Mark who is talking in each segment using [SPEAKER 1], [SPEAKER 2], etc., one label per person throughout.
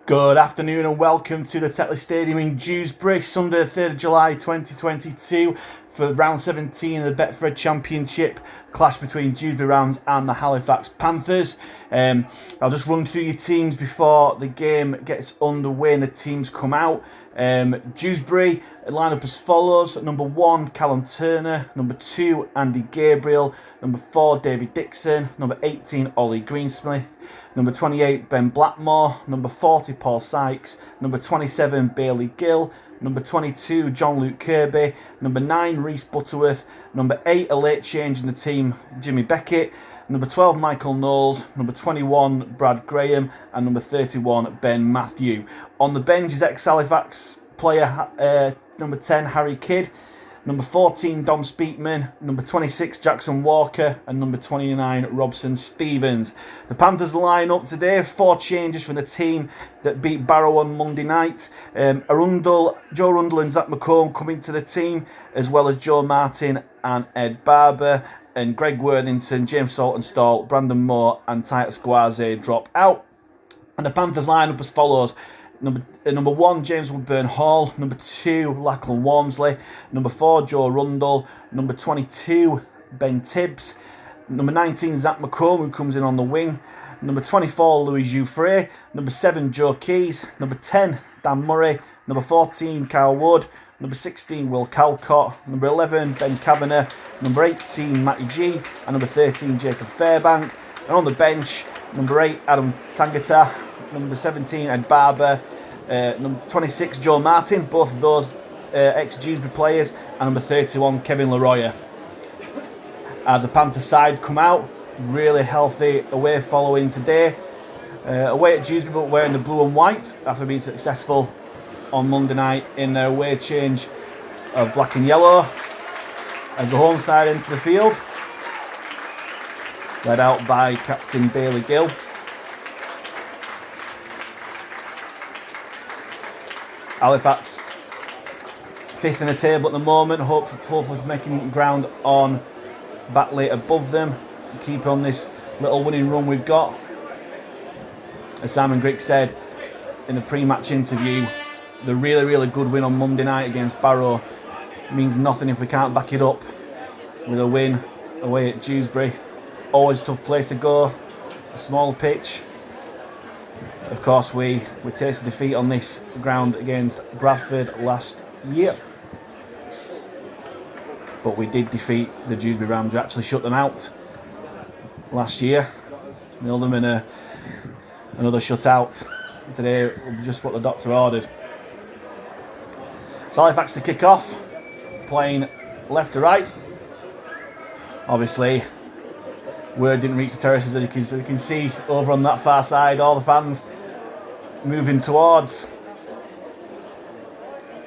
[SPEAKER 1] Good afternoon and welcome to the Tetley Stadium in Dewsbury, Sunday the 3rd of July 2022 for Round 17 of the Betfred Championship, clash between Dewsbury Rams and the Halifax Panthers. I'll just run through your teams before the game gets underway and the teams come out. Dewsbury line up as follows: number 1, Callum Turner; number 2, Andy Gabriel; number 4, David Dixon; number 18, Ollie Greensmith; number 28, Ben Blackmore; number 40, Paul Sykes; number 27, Bailey Gill; number 22, John Luke Kirby; number 9, Reese Butterworth; number 8, a late change in the team, Jimmy Beckett; number 12, Michael Knowles; number 21, Brad Graham; and number 31, Ben Matthew. On the bench is ex-Halifax player number 10, Harry Kidd; number 14, Dom Speakman; number 26, Jackson Walker; and number 29, Robson Stevens. The Panthers line up today, 4 changes from the team that beat Barrow on Monday night. Joe Rundle and Zach McComb come into the team, as well as Joe Martin and Ed Barber, and Greg Worthington, James Saltonstall, Brandon Moore and Titus Guaze drop out. And the Panthers line up as follows: Number 1, James Woodburn Hall; number 2, Lachlan Walmsley; number 4, Joe Rundle; number 22, Ben Tibbs; number 19, Zach McComb, who comes in on the wing; number 24, Louis Jouffret; number 7, Joe Keys; number 10, Dan Murray; number 14, Kyle Wood; number 16, Will Calcott; number 11, Ben Cavanagh; number 18, Matty G; and number 13, Jacob Fairbank. And on the bench, number 8, Adam Tangata; number 17, Ed Barber; number 26, Joe Martin, both of those ex-Dewsbury players; and number 31, Kevin Leroy. As the Panthers side come out, really healthy away following today. Away at Dewsbury, but wearing the blue and white after being successful on Monday night in their away change of black and yellow. As the home side enter the field, led out by Captain Bailey Gill. Halifax 5th in the table at the moment, hopefully making ground on Batley above them, keep on this little winning run we've got. As Simon Grigg said in the pre-match interview, the really good win on Monday night against Barrow means nothing if we can't back it up with a win away at Dewsbury. Always a tough place to go, a small pitch. Of course, we tasted defeat on this ground against Bradford last year. But we did defeat the Dewsbury Rams. We actually shut them out last year. Nilled them in another shutout. Today will be just what the doctor ordered. So Halifax to kick off, playing left to right. Obviously, word didn't reach the terraces, as you can see over on that far side, all the fans moving towards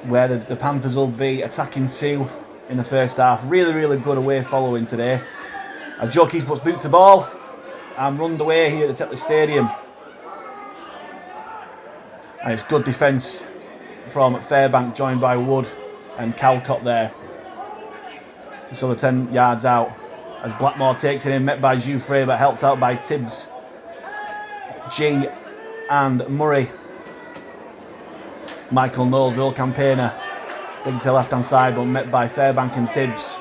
[SPEAKER 1] where the Panthers will be attacking to in the first half. Really good away following today, as Joe Keys puts boot to ball and runned away here at the Tetley Stadium. And it's good defence from Fairbank, joined by Wood and Calcott there. So the 10 yards out, as Blackmore takes it in, met by Jouffret, but helped out by Tibbs, G and Murray. Michael Knowles, real campaigner, taken to the left-hand side, but met by Fairbank and Tibbs.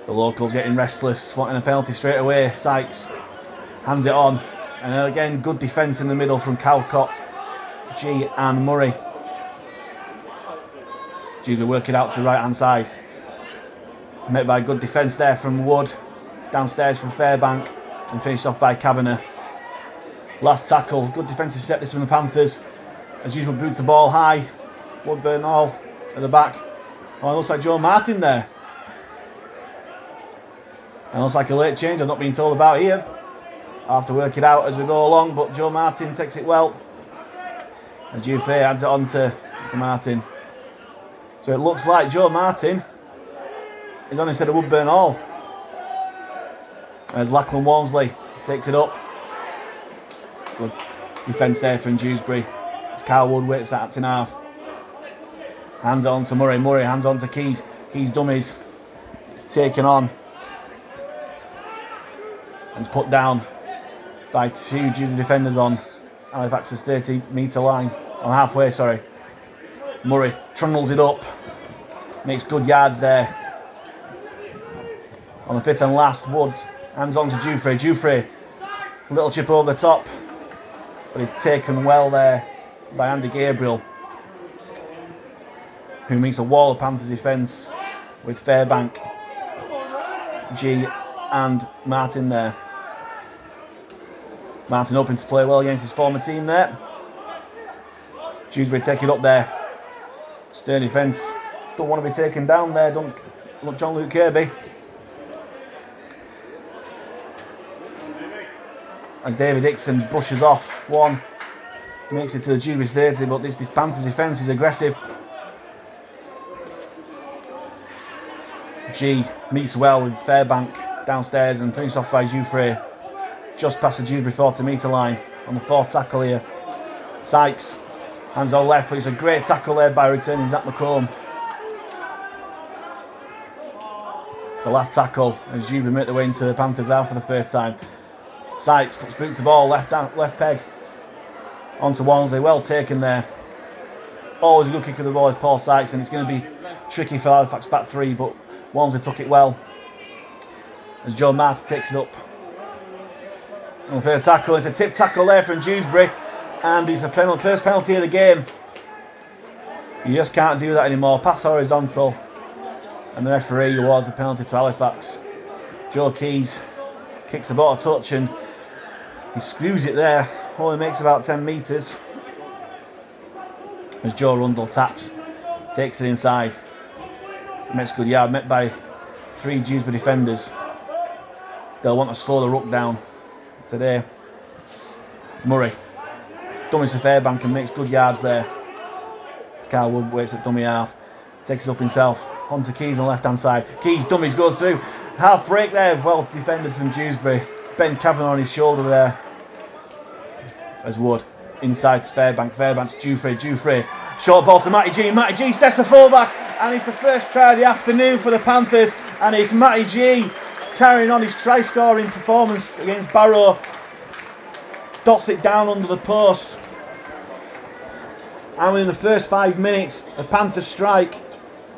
[SPEAKER 1] The locals getting restless, wanting a penalty straight away. Sykes hands it on, and again, good defence in the middle from Calcott, G and Murray. G's will work it out to the right-hand side. Met by good defence there from Wood, downstairs from Fairbank, and finished off by Cavanagh. Last tackle, good defensive set this from the Panthers. As usual, boots the ball high. Woodburn all at the back. Oh, it looks like Joe Martin there. And looks like a late change I've not been told about here. I'll have to work it out as we go along, but Joe Martin takes it well. As Jouffret adds it on to Martin. So it looks like Joe Martin is on instead of Woodburn Hall. As Lachlan Walmsley takes it up. Good defence there from Dewsbury. As Kyle Wood waits that in half. Hands on to Murray. Murray hands on to Keys. Keys dummies. It's taken on. And it's put down by 2 Dewsbury defenders on Halifax's 30-metre line. On halfway, sorry. Murray trundles it up. Makes good yards there. On the 5th and last, Woods hands on to Jouffret. Jouffret, little chip over the top, but he's taken well there by Andy Gabriel, who meets a wall of Panthers defence with Fairbank, G and Martin there. Martin hoping to play well against his former team there. Dewsbury taking up there. Stern defence. Don't want to be taken down there, don't John Luke Kirby. As David Dixon brushes off one, makes it to the Dewsbury 30, but this Panthers defence is aggressive. G meets well with Fairbank downstairs and finished off by Jouffret just past the Dewsbury 40-metre line on the 4th tackle here. Sykes, hands on left, but it's a great tackle there by returning Zach McComb. It's a last tackle as Dewsbury make their way into the Panthers half for the first time. Sykes puts boot to ball, left peg onto Walmsley, well taken there. Always a good kick of the ball is Paul Sykes, and it's going to be tricky for Halifax back three, but Walmsley took it well as Joe Martin takes it up. On the first tackle, it's a tip tackle there from Dewsbury, and it's the first penalty of the game. You just can't do that anymore. Pass horizontal, and the referee awards the penalty to Halifax. Joe Keys kicks the ball a touch and he screws it there. Only makes about 10 metres. As Joe Rundle taps, takes it inside. Makes a good yard, met by 3 Dewsbury defenders. They'll want to slow the ruck down today. Murray dummies to Fairbank and makes good yards there. As Carl Wood waits at dummy half, takes it up himself. On to Keys on the left hand side. Keys dummies, goes through. Half break there, well defended from Dewsbury. Ben Cavanagh on his shoulder there. As Wood inside to Fairbank. Fairbank to Jouffret. Short ball to Matty G. Matty G steps the fullback, and it's the first try of the afternoon for the Panthers. And it's Matty G carrying on his try scoring performance against Barrow. Dots it down under the post. And within the first 5 minutes, the Panthers strike.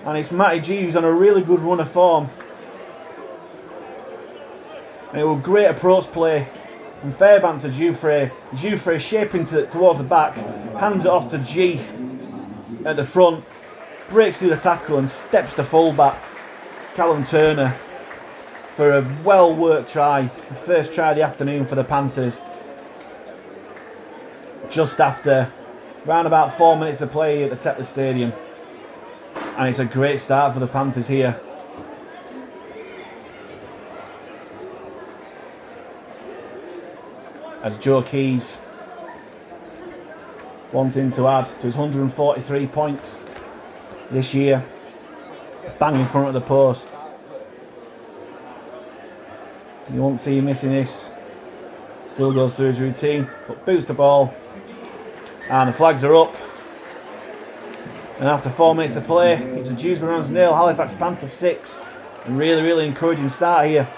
[SPEAKER 1] And it's Matty G who's on a really good run of form. And it was great approach play from Fairbank to Jouffret. Jouffret shaping towards the back, hands it off to G at the front, breaks through the tackle and steps the fullback, Callum Turner, for a well worked try. The first try of the afternoon for the Panthers. Just after around about 4 minutes of play at the Tetley Stadium. And it's a great start for the Panthers here. As Joe Keys wanting to add to his 143 points this year. Bang in front of the post. You won't see him missing this. Still goes through his routine, but boots the ball. And the flags are up. And after 4 minutes of play, it's a Dewsbury Rams 0, Halifax Panthers 6. And really encouraging start here.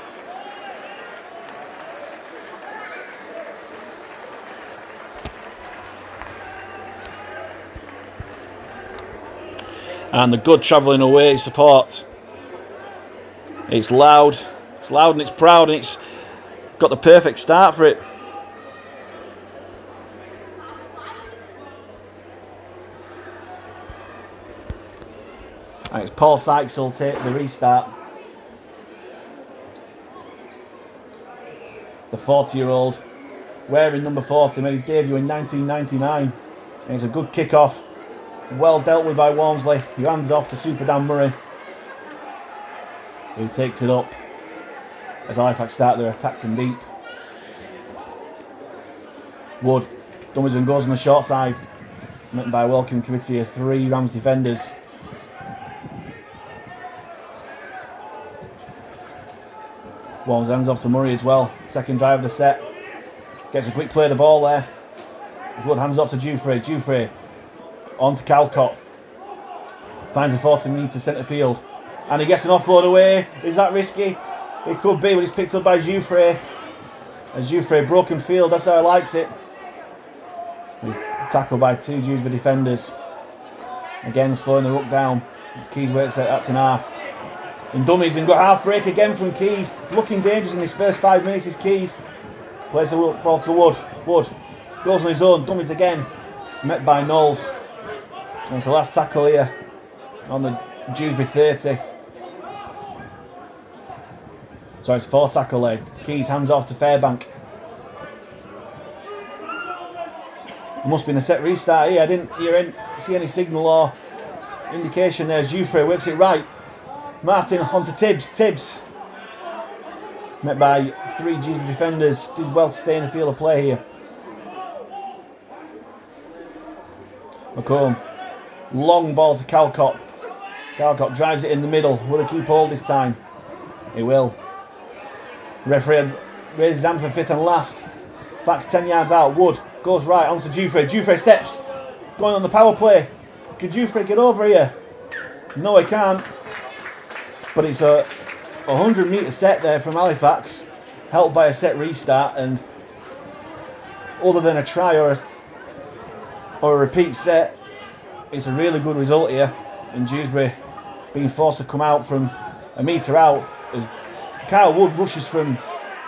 [SPEAKER 1] And the good travelling away support. It's loud and it's proud, and it's got the perfect start for it. And it's Paul Sykes who'll take the restart. The 40-year-old, wearing number 40, made his debut in 1999. And it's a good kick-off. Well dealt with by Walmsley. He hands off to Super Dan Murray, who takes it up as Halifax start their attack from deep. Wood dummies and goes on the short side, met by a welcome committee of 3 Rams defenders. Walmsley hands off to Murray as well. Second drive of the set. Gets a quick play of the ball there. As Wood hands off to Jouffret. Jouffret on to Calcott. Finds a 40-metre centre field. And he gets an offload away. Is that risky? It could be, but it's picked up by Jouffret. As Jouffret, broken field, that's how he likes it. He's tackled by 2 Dewsbury defenders. Again, slowing the ruck down. As Keys waits at acting half. And dummies, and got half break again from Keys. Looking dangerous in his first 5 minutes is Keys. Plays the ball to Wood. Wood goes on his own. Dummies again. It's met by Knowles. And it's the last tackle here on the Dewsbury 30. So it's 4 tackle leg. Keys hands off to Fairbank. There must have been a set restart here. I didn't see any signal or indication there. Jouffret works it right. Martin onto Tibbs. Tibbs met by 3 Dewsbury defenders. Did well to stay in the field of play here. McComb. Long ball to Calcott. Calcott drives it in the middle. Will he keep hold this time? He will. Referee raises his hand for 5th and last. Facts 10 yards out. Wood goes right onto Jouffret. Jouffret steps. Going on the power play. Can Jouffret get over here? No, he can't. But it's a 100-metre set there from Halifax, helped by a set restart, and other than a try or a repeat set, it's a really good result here. And Dewsbury being forced to come out from a metre out as Kyle Wood rushes from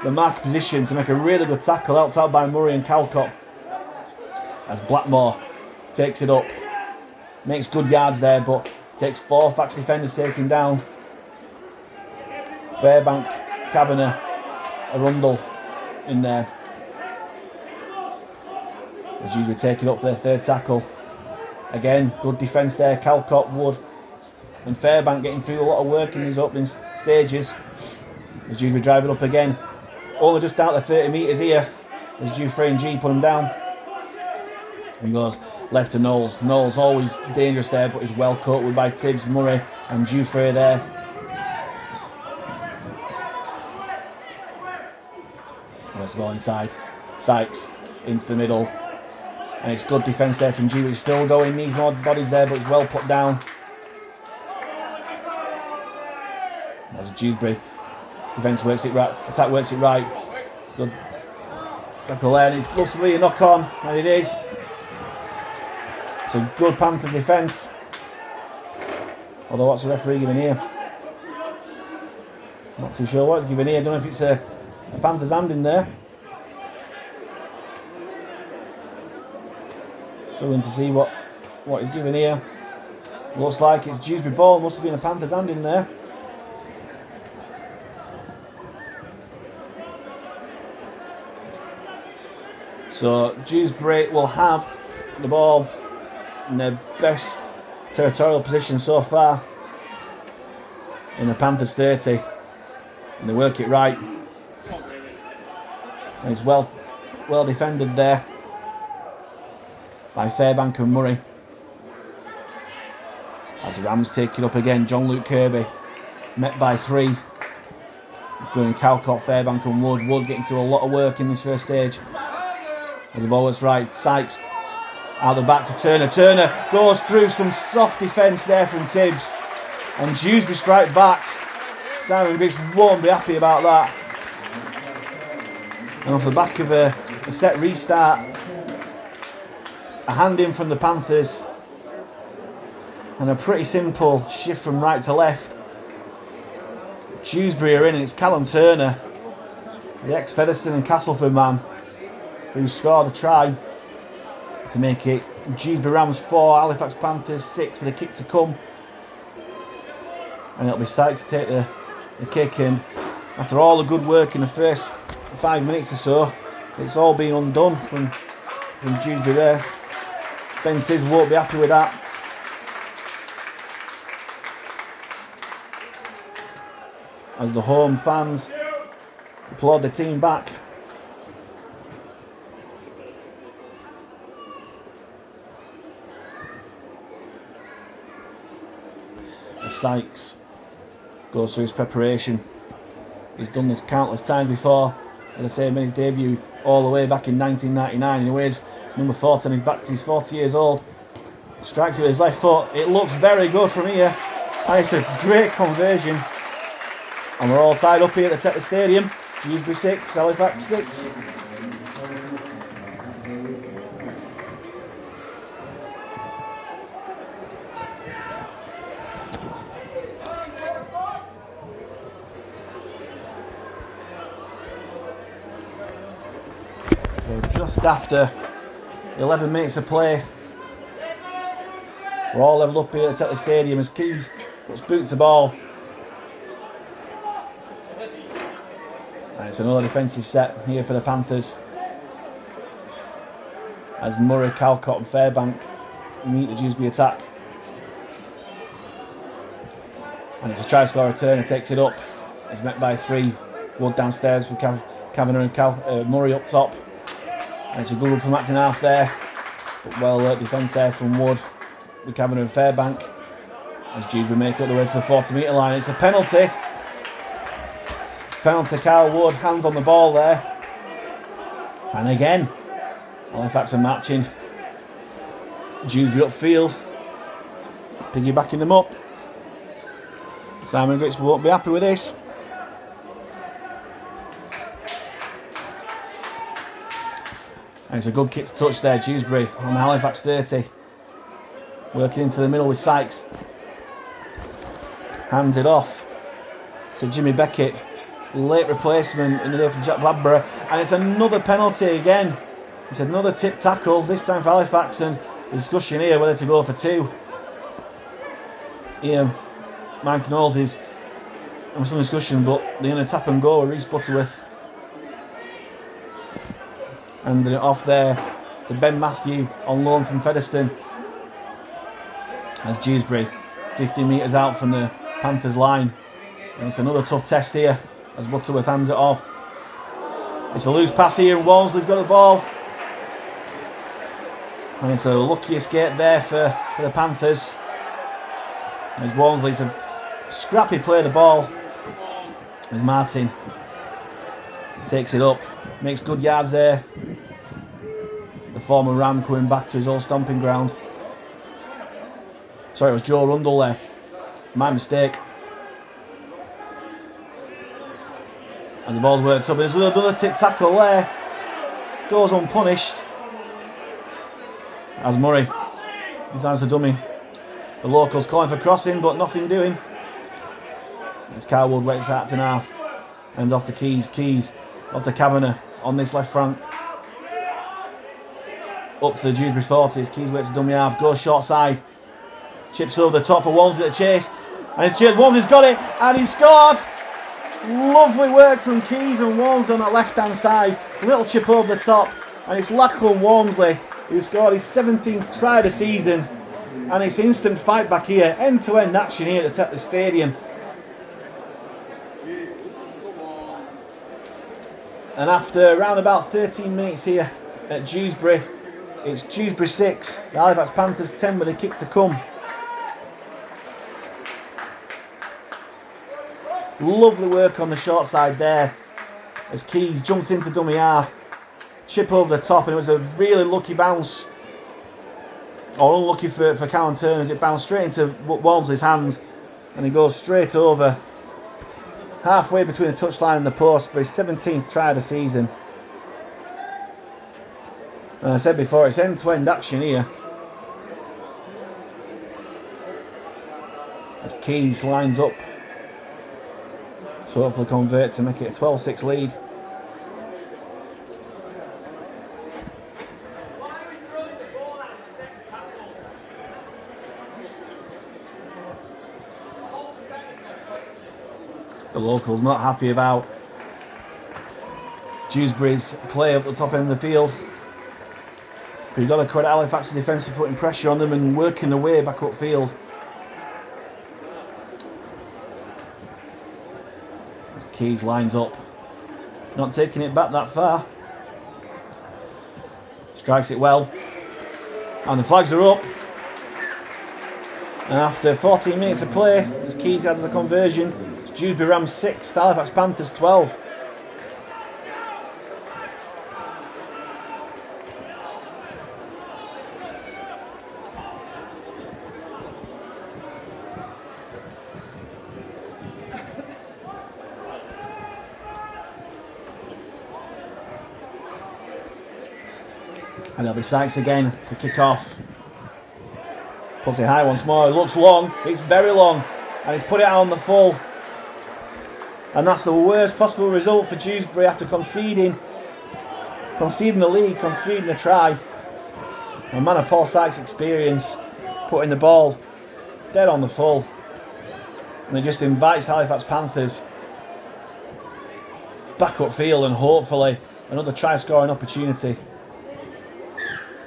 [SPEAKER 1] the mark position to make a really good tackle, helped out by Murray and Calcott. As Blackmore takes it up, makes good yards there, but takes 4 Fax defenders taken down. Fairbank, Cavanagh, a Rundle in there. As Dewsbury take it up for their 3rd tackle. Again, good defence there. Calcott, Wood, and Fairbank getting through a lot of work in these opening stages. As Dewsbury drive it up again. Only just out the 30 metres here. As Jouffret and G put him down. He goes left to Knowles. Knowles always dangerous there, but he's well caught with by Tibbs, Murray, and Jouffret there. That's the ball inside. Sykes into the middle. And it's good defence there from Dewey. He's still going, needs more bodies there, but it's well put down. As Dewsbury. Defence works it right. Attack works it right. Good tackle there, and it looks to be a knock on, and it is. It's a good Panthers defence. Although what's the referee giving here? Not too sure what it's giving here. I don't know if it's a Panthers hand in there. Struggling to see what he's giving here. Looks like it's Dewsbury ball. Must have been a Panthers hand in there. So Dewsbury will have the ball in their best territorial position so far in the Panthers 30. And they work it right. And it's well defended there by Fairbank and Murray. As the Rams take it up again, John Luke Kirby met by 3. Including Calcott, Fairbank and Wood. Wood getting through a lot of work in this first stage. As the ball was right, Sykes out the back to Turner. Turner goes through some soft defence there from Tibbs. And Dewsbury strike back. Simon Griggs won't be happy about that. And off the back of a set restart, a hand in from the Panthers. And a pretty simple shift from right to left. Dewsbury are in, and it's Callum Turner, the ex-Featherstone and Castleford man, who scored a try to make it Dewsbury Rams 4, Halifax Panthers 6 with a kick to come. And it'll be Sykes to take the kick, and after all the good work in the first 5 minutes or so, it's all been undone from Dewsbury there. Ben Tibbs won't be happy with that. As the home fans applaud the team back. Sykes goes through his preparation. He's done this countless times before. As I say, made his debut all the way back in 1999. And he weighs number 40 on his back. He's 40 years old. Strikes it with his left foot. It looks very good from here. And it's a great conversion. And we're all tied up here at the Tetley Stadium. Dewsbury 6, Halifax 6. Just after 11 minutes of play. We're all level up here at Tetley Stadium as Keys puts boot to ball. And it's another defensive set here for the Panthers. As Murray, Calcott and Fairbank meet the Dewsbury attack. And it's a try score return and takes it up. It's met by 3. Wood downstairs with Cavanagh and Murray up top. And it's a good run from Acton half there. But well defence there from Wood with Cavanagh and Fairbank. As Dewsbury make up the way to the 40-metre line. It's a penalty. Penalty, Kyle Wood, hands on the ball there. And again, Halifax are matching. Dewsbury upfield. Piggybacking them up. Simon Grits won't be happy with this. And it's a good kick to touch there, Dewsbury on the Halifax 30. Working into the middle with Sykes. Hands it off to Jimmy Beckett. Late replacement in the day for Jack Bladborough. And it's another penalty again. It's another tip tackle, this time for Halifax, and the discussion here whether to go for 2. Here, Mike Knowles is having some discussion, but they're going to tap and go with Reece Butterworth. And off there to Ben Matthew on loan from Featherstone. As Dewsbury 50 metres out from the Panthers line. And it's another tough test here as Butterworth hands it off. It's a loose pass here and Walmsley's got the ball. And it's a lucky escape there for the Panthers. As Walmsley's a scrappy play of the ball. As Martin takes it up, makes good yards there. The former Ram coming back to his old stomping ground. Sorry, it was Joe Rundle there. My mistake. As the ball's worked up, there's another tip tackle there. Goes unpunished. As Murray designs a dummy. The locals calling for crossing, but nothing doing. As Carwood waits out to half. Ends off to Keys. Keys off to Cavanagh on this left flank. Up to the Dewsbury 40s. Keys waits a dummy half. Goes short side. Chips over the top for Walmsley to chase. And it's chased. Walmsley's got it. And he scored. Lovely work from Keys and Walmsley on that left hand side. Little chip over the top. And it's Lachlan Walmsley who scored his 17th try of the season. And it's instant fight back here. End to end action here at the Tetley Stadium. And after around about 13 minutes here at Dewsbury, it's Dewsbury 6, the Halifax Panthers 10 with a kick to come. Lovely work on the short side there as Keys jumps into dummy half. Chip over the top, and it was a really lucky bounce. Or unlucky for Cowan Turner as it bounced straight into Walmsley's hands. And he goes straight over. Halfway between the touchline and the post for his 17th try of the season. And I said before, it's end-to-end action here. As Keys lines up to hopefully convert to make it a 12-6 lead. The locals not happy about Dewsbury's play up the top end of the field. But you've got to credit Halifax's defence for putting pressure on them and working their way back upfield. As Keys lines up, not taking it back that far. Strikes it well. And the flags are up. And after 14 minutes of play, as Keys has the conversion, it's Dewsbury Rams 6, Halifax Panthers 12. And it'll be Sykes again to kick off. Puts it high once more. It looks long. It's very long. And he's put it out on the full. And that's the worst possible result for Dewsbury after conceding conceding the lead, conceding the try. A man of Paul Sykes' experience, putting the ball dead on the full. And it just invites Halifax Panthers back upfield and hopefully another try scoring opportunity.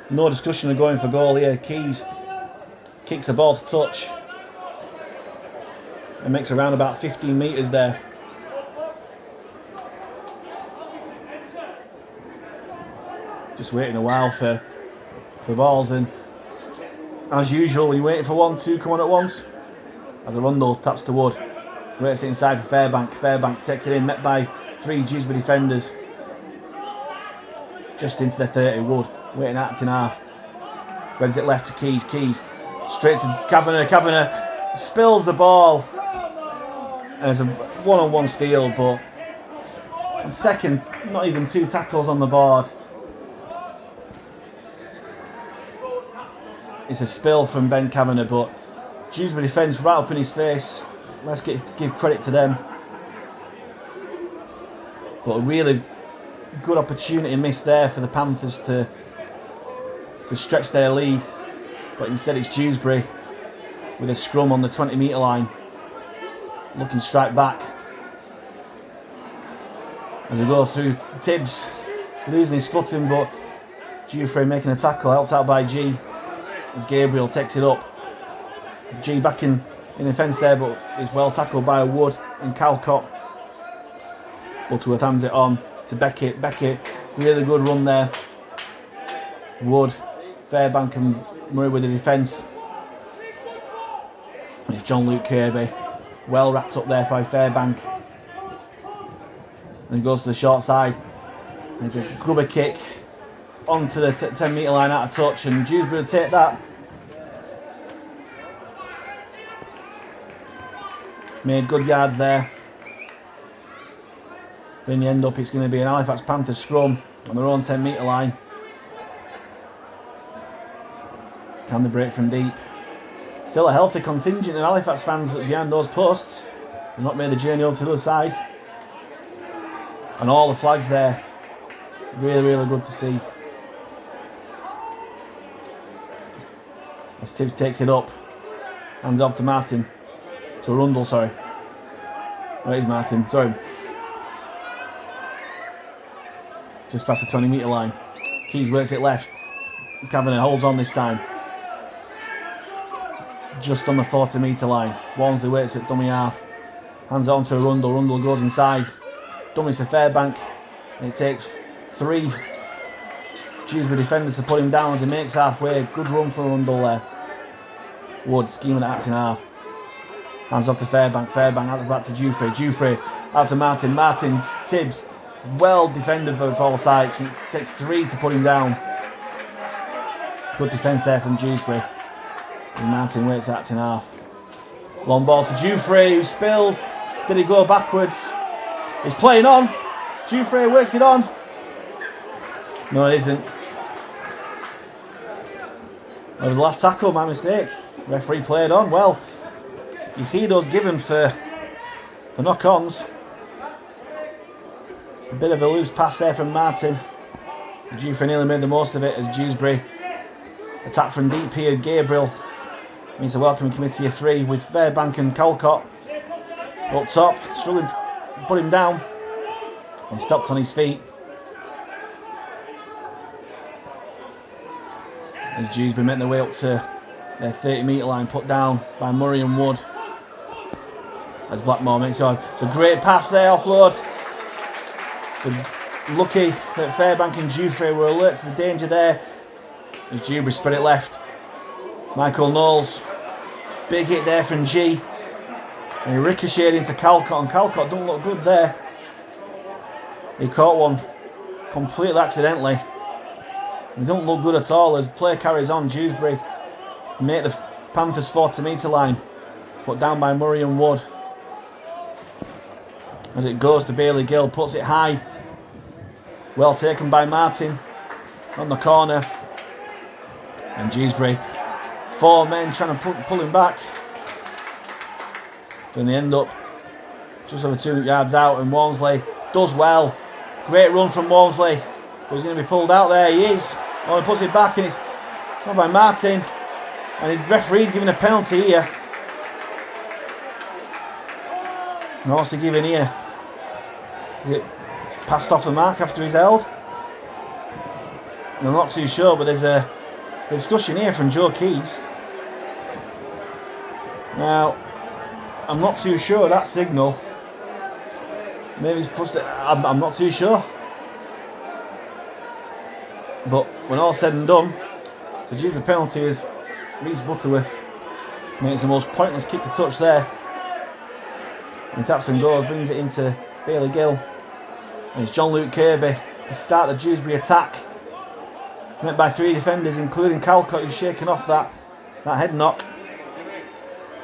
[SPEAKER 1] No discussion of going for goal here. Keys kicks the ball to touch and makes around about 15 metres there. Just waiting a while for balls, and as usual when you're waiting for one, two come on at once. As a Rundle taps to Wood, waits it inside for Fairbank. Fairbank takes it in, met by 3 Dewsbury defenders. Just into the 30, Wood waiting acting half. Spreads it left to Keys. Keys straight to Cavanagh. Cavanagh spills the ball. And it's a one-on-one steal, but on second, not even 2 tackles on the board. It's a spill from Ben Cavanagh, but Dewsbury defence right up in his face. Let's give credit to them. But a really good opportunity missed there for the Panthers to stretch their lead. But instead it's Dewsbury with a scrum on the 20-metre line. Looking strike back. As we go through, Tibbs losing his footing, but Jouffret making a tackle, helped out by G. As Gabriel takes it up. G back in defence there, but is well tackled by Wood and Calcott. Butterworth hands it on to Beckett. Beckett, really good run there. Wood, Fairbank and Murray with the defence. And it's John Luke Kirby. Well wrapped up there by Fairbank. And he goes to the short side. And it's a grubber kick onto the 10-metre line out of touch, and Dewsbury will take that. Made good yards there. But in the end up, it's going to be an Halifax Panthers scrum on their own 10-metre line. Can they break from deep? Still a healthy contingent of Halifax fans behind those posts. They've not made the journey over to the other side. And all the flags there. Really, really good to see. As Tibbs takes it up. Hands off to Martin. To Rundle, sorry. Oh, it is Martin, sorry. Just past the 20-metre line. Keys works it left. Cavanagh holds on this time. Just on the 40-metre line. Walmsley waits at dummy half. Hands it on to a Rundle. Rundle goes inside. Dummies to Fairbank. And it takes 3 Dewsbury defenders to put him down as he makes halfway. Good run for Rundle there. Wood scheming at acting half. Hands off to Fairbank. Fairbank out the back to Jouffret. Jouffret out to Martin. Martin, Tibbs. Well defended by Paul Sykes. It takes 3 to put him down. Good defence there from Dewsbury. And Martin waits acting half. Long ball to Jouffret, who spills. Did he go backwards? He's playing on. Jouffret works it on. No, it isn't. That was the last tackle, my mistake. Referee played on. Well, you see those given for knock-ons. A bit of a loose pass there from Martin. Jouffret nearly made the most of it as Dewsbury attack from deep here. Gabriel means a welcoming committee of 3 with Fairbank and Calcott up top, struggling to put him down. He stopped on his feet. As Dewsbury make their way up to their 30-metre line, put down by Murray and Wood. As Blackmore makes on. It's a great pass there, offload. But lucky that Fairbank and Jouffret were alert to the danger there. As Dewsbury spread it left. Michael Knowles. Big hit there from G. And he ricocheted into Calcott, and Calcott don't look good there. He caught one completely accidentally. He don't look good at all as the play carries on. Dewsbury make the Panthers 40-metre line. Put down by Murray and Wood. As it goes to Bailey Gill, puts it high. Well taken by Martin on the corner. And Dewsbury, 4 men trying to pull him back. Then they end up just over 2 yards out, and Walmsley does well. Great run from Walmsley. But he's going to be pulled out there. He is. Oh, he puts it back and it's not by Martin. And his referee's giving a penalty here. And what's he giving here? Is it passed off the mark after he's held? I'm not too sure, but there's a discussion here from Joe Keys. Now, I'm not too sure of that signal. Maybe he's pushed it. I'm not too sure. But when all's said and done, so the penalty is Reece Butterworth. Makes the most pointless kick to touch there. And he taps and goes, brings it into Bailey Gill. And it's John-Luke Kirby to start the Dewsbury attack. Met by 3 defenders, including Calcott, who's shaken off that head knock.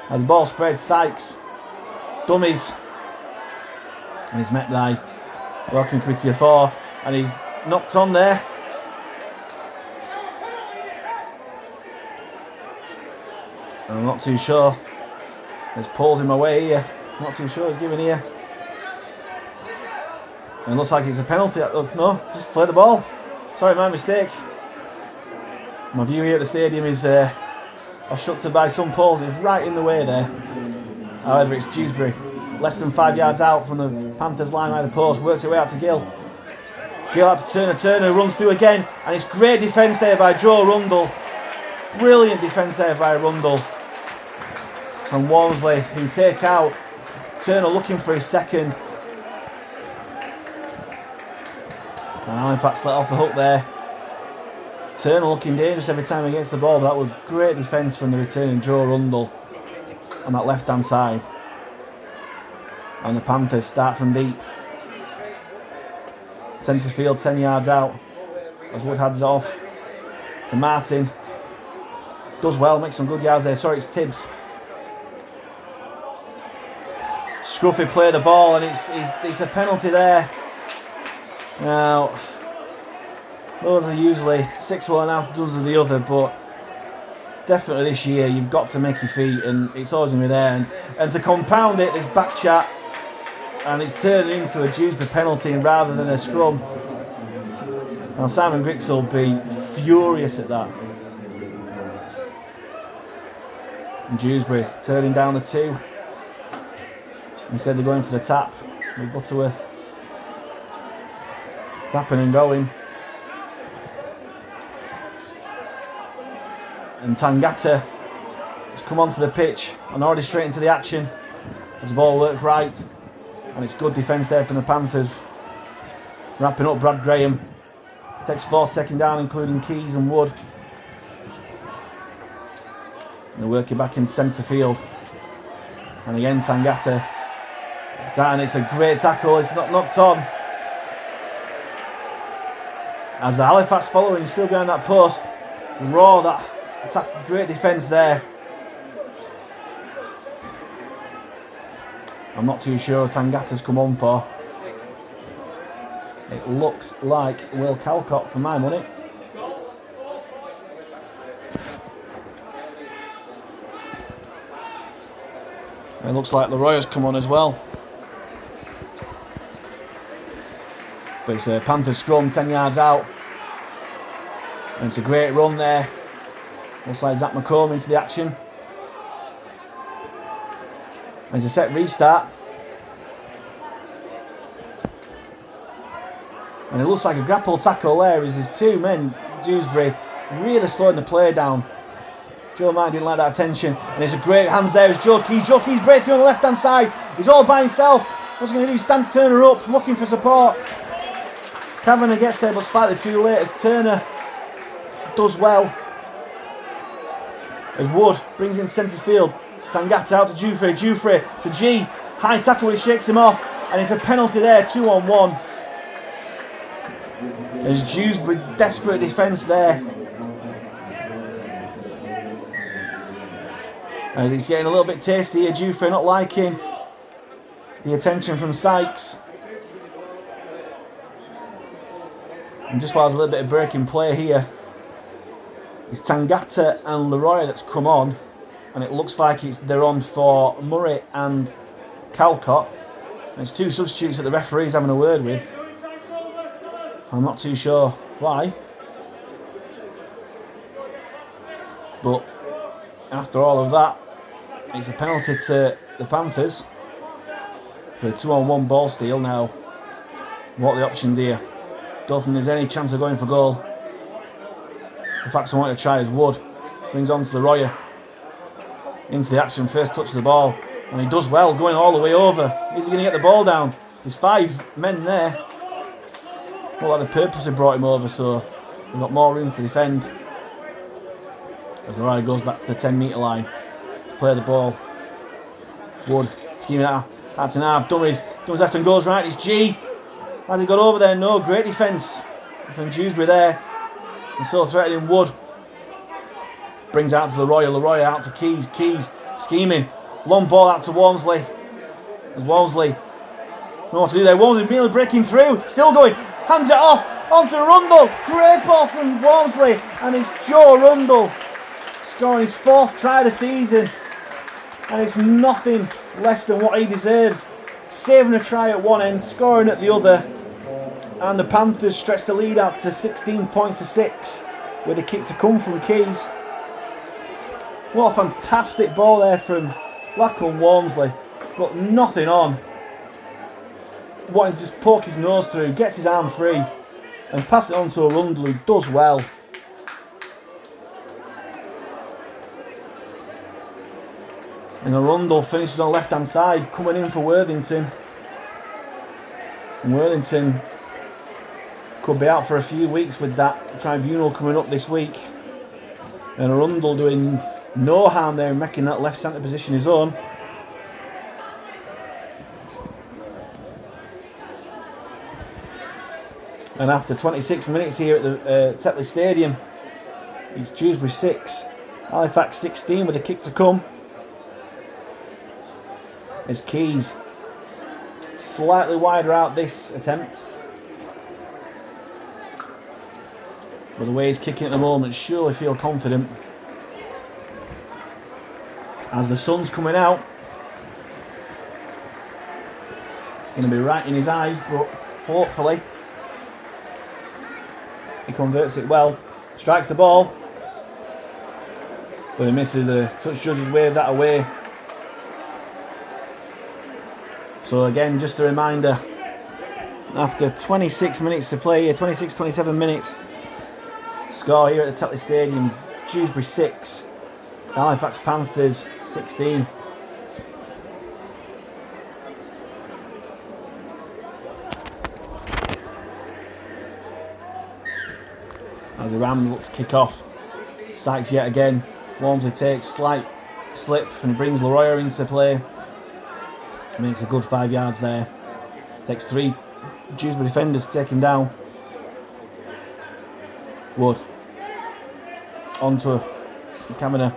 [SPEAKER 1] As the ball spreads, Sykes dummies. And he's met by Welcome Committee of 4. And he's knocked on there. I'm not too sure. There's Paul's in my way here. I'm not too sure he's giving here. And it looks like it's a penalty. Oh, no, just play the ball. Sorry, my mistake. My view here at the stadium is obstructed by some poles. It's right in the way there. However, it's Dewsbury. Less than 5 yards out from the Panthers line by the post. Works his way out to Gill. Gill out to Turner. Turner runs through again. And it's great defence there by Joe Rundle. Brilliant defence there by Rundle. And Walmsley who take out. Turner looking for his second. And Halifax let off the hook there. Turner looking dangerous every time he gets the ball, but that was great defence from the returning Joe Rundle on that left hand side. And the Panthers start from deep. Centre field 10 yards out as Wood heads off to Martin. Does well, makes some good yards there. Sorry, it's Tibbs. Scruffy play the ball and it's a penalty there. Now, those are usually 6 1 half dozen of the other, but definitely this year you've got to make your feet and it's always going to be there. And to compound it, there's back chat and it's turning into a Dewsbury penalty rather than a scrum. Now Simon Griggs will be furious at that. And Dewsbury turning down the 2. Instead they're going for the tap with Butterworth. Tapping and going. And Tangata has come onto the pitch and already straight into the action as the ball works right. And it's good defence there from the Panthers. Wrapping up Brad Graham. Takes 4th taking down, including Keys and Wood. And they're working back in centre field. And again Tangata. And it's a great tackle, it's not knocked on. As the Halifax following still behind that post. Raw that attack, great defence there. I'm not too sure Tangata's come on for. It looks like Will Calcott for my money. And it looks like Leroy has come on as well. But it's a Panther scrum 10 yards out. And it's a great run there. Looks like Zach McComb into the action. And it's a set restart. And it looks like a grapple tackle there as there's 2 men, Dewsbury, really slowing the play down. Joe Martin didn't like that attention. And it's a great hands there as Joe Keys. Joe Keys breaking on the left hand side. He's all by himself. What's he going to do? Stands Turner up, looking for support. Cavanagh gets there but slightly too late as Turner does well. As Wood brings in centre field. Tangata out to Jouffret. Jouffret to G. High tackle, he shakes him off. And it's a penalty there, 2 on 1. As Dewsbury, desperate defence there. As it's getting a little bit tasty here. Jouffret not liking the attention from Sykes. And just while there's a little bit of break in play here, it's Tangata and Leroy that's come on. And it looks like they're on for Murray and Calcott. And it's 2 substitutes that the referee's having a word with. I'm not too sure why. But after all of that, it's a penalty to the Panthers for a 2-on-1 ball steal. Now, what are the options here? Don't think there's any chance of going for goal. The fact I want to try is Wood. Brings on to the Royer. Into the action, first touch of the ball. And he does well, going all the way over. Is he going to get the ball down? There's 5 men there. Well, like the purpose have brought him over, so they've got more room to defend. As the Royer goes back to the 10-metre line to play the ball. Wood scheming out to half. Dummies left and goes right. It's G. Has he got over there? No. Great defence from Dewsbury there. And so threatening Wood. Brings out to the Royer. Royer out to Keys. Keys scheming. Long ball out to Walmsley. As Walmsley know what to do there. Walmsley nearly breaking through. Still going. Hands it off. Onto Rundle. Great ball from Walmsley. And it's Joe Rundle scoring his 4th try of the season. And it's nothing less than what he deserves. Saving a try at one end, scoring at the other. And the Panthers stretch the lead out to 16 points to 6 with a kick to come from Keys. What a fantastic ball there from Lachlan Walmsley. Got nothing on. Wanting to just poke his nose through, gets his arm free and pass it on to a Rundle who does well. And a Rundle finishes on the left hand side, coming in for Worthington. And Worthington could be out for a few weeks with that tribunal coming up this week. And a Rundle doing no harm there, making that left centre position his own. And after 26 minutes here at the Tetley Stadium, it's Dewsbury 6, Halifax 16 with a kick to come. As Keys slightly wider out this attempt. But the way he's kicking at the moment, surely feel confident. As the sun's coming out, it's going to be right in his eyes, but hopefully he converts it well. Strikes the ball, but he misses. The touch judges wave that away. So again, just a reminder, after 26 minutes to play here, 26-27 minutes, score here at the Tetley Stadium, Dewsbury 6, Halifax Panthers 16. As the Rams look to kick off, Sykes yet again, Walmsley takes slight slip and he brings Royer into play. Makes a good 5 yards there. Takes 3 Dewsbury defenders to take him down. Wood. Onto Cavanagh.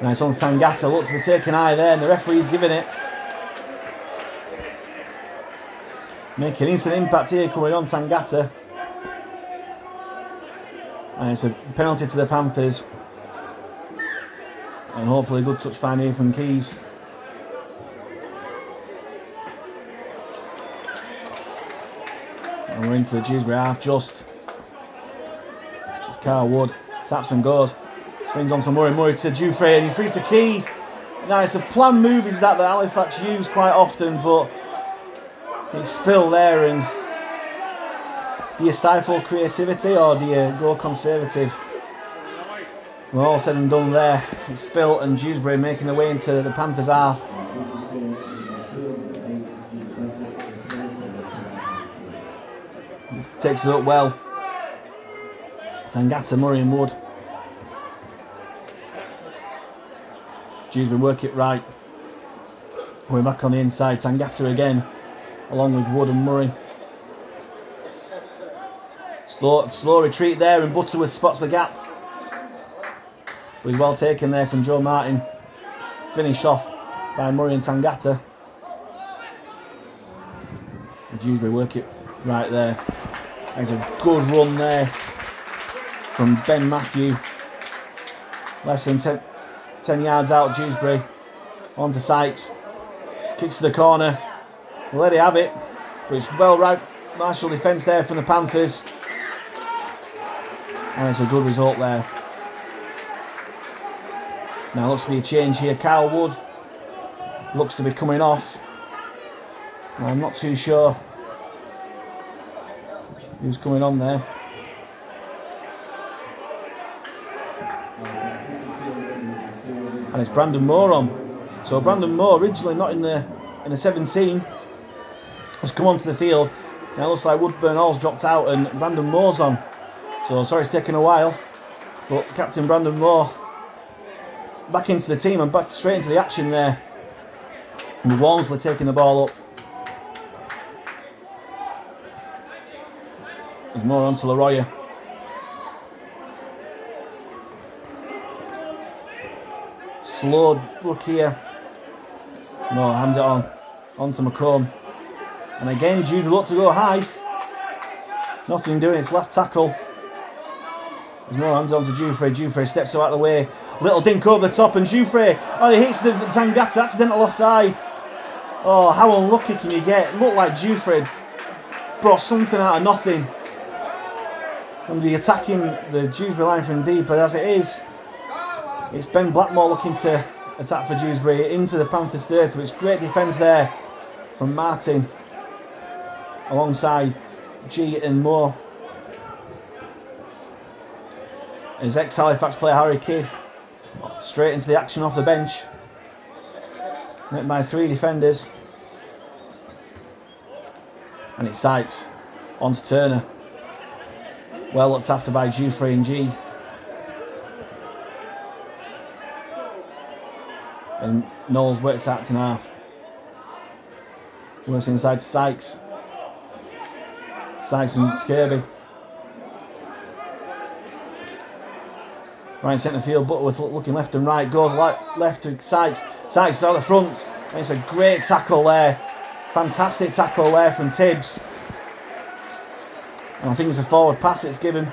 [SPEAKER 1] Nice on Tangata. Looks to be taken high there, and the referee's giving it. Making instant impact here coming on Tangata. And it's a penalty to the Panthers. And hopefully a good touch find here from Keys. And we're into the Dewsbury half just. It's Carl Wood. Taps and goes. Brings on to Murray. Murray to Jouffret and he's free to Keys. Now it's a planned move is that Halifax use quite often, but it's spill there. And do you stifle creativity or do you go conservative? We're all said and done there. It's spill and Dewsbury making their way into the Panthers half. Takes it up well. Tangata, Murray and Wood. Dewsbury work it right. We're back on the inside. Tangata again, along with Wood and Murray. Slow retreat there and Butterworth spots the gap. But he's well taken there from Joe Martin. Finished off by Murray and Tangata. And Dewsbury work it right there. There's a good run there from Ben Matthew. Less than 10 yards out, Dewsbury. On to Sykes. Kicks to the corner. let it have it. But it's well right, martial defence there from the Panthers. And it's a good result there. Now looks to be a change here. Kyle Wood looks to be coming off. I'm not too sure who's coming on there. And it's Brandon Moore on. So Brandon Moore, originally not in the 17, has come onto the field. Now it looks like Woodburn Hall's dropped out and Brandon Moore's on. So sorry it's taken a while, but Captain Brandon Moore back into the team and back straight into the action there. And Walmsley taking the ball up. There's more on to Leroy. Slow look here. No, hands it on to McComb. And again, Jude look to go high. Nothing doing, it's last tackle. There's more hands on to Jouffret. Jouffret steps out of the way. Little dink over the top and Jouffret. Oh, he hits the Tangata, accidental offside. Oh, how unlucky can you get? Looked like Jouffret brought something out of nothing. And the attacking the Dewsbury line from deep, but as it is, it's Ben Blackmore looking to attack for Dewsbury into the Panthers 30. But it's great defence there from Martin alongside G and Moore. His ex-Halifax player Harry Kidd straight into the action off the bench. Met by 3 defenders. And it's Sykes on to Turner. Well looked after by Jouffret and G. And Knowles works out in half. Works inside to Sykes. Sykes and Kirby. Right centre field, Butterworth looking left and right. Goes left to Sykes. Sykes out the front. And it's a great tackle there. Fantastic tackle there from Tibbs. And I think it's a forward pass it's given.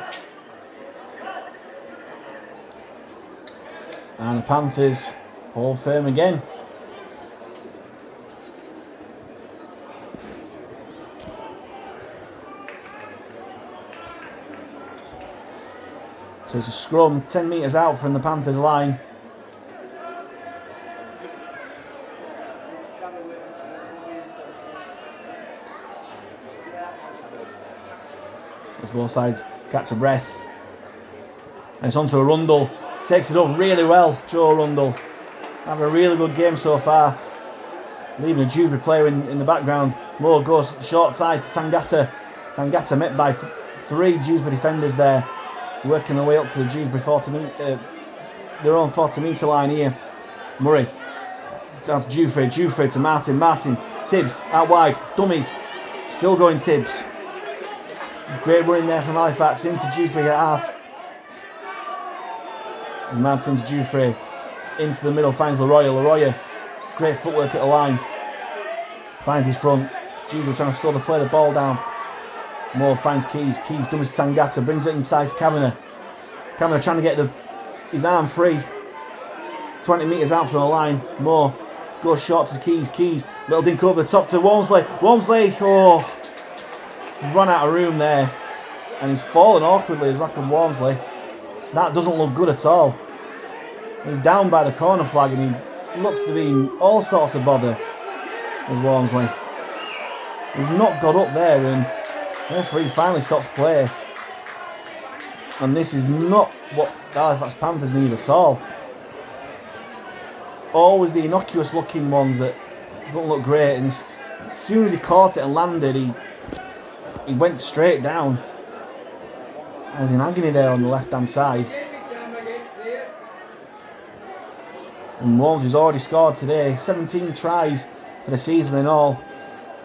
[SPEAKER 1] And the Panthers hold firm again. So it's a scrum 10 metres out from the Panthers line. As both sides catch a breath. And it's onto a Rundle. Takes it up really well, Joe Rundle. Having a really good game so far. Leaving a Dewsbury player in the background. Moore goes short side to Tangata. Tangata met by 3 Dewsbury defenders there. Working their way up to the Dewsbury 40 metre, their own 40 metre line here. Murray. Down to Jouffret. Jouffret to Martin. Martin. Tibbs out wide. Dummies. Still going Tibbs. Great running there from Halifax into Dewsbury at half. As Martin to Jouffret. Into the middle. Finds Leroy. Leroy. Great footwork at the line. Finds his front. Dewsbury trying to slow play the ball down. Moore finds Keys. Keys dummies to Tangata. Brings it inside to Cavanagh. Cavanagh trying to get his arm free. 20 metres out from the line. Moore goes short to Keys. Keys. Little dink over the top to Walmsley. Walmsley. Oh. Run out of room there. And he's fallen awkwardly. It's like a Walmsley. That doesn't look good at all. He's down by the corner flag and he looks to be in all sorts of bother. As Walmsley. He's not got up there and the referee finally stops play. And this is not what the Halifax Panthers need at all. It's always the innocuous looking ones that don't look great. And as soon as he caught it and landed, he went straight down. I was in agony there on the left hand side. And Walmsley's already scored today. 17 tries for the season in all.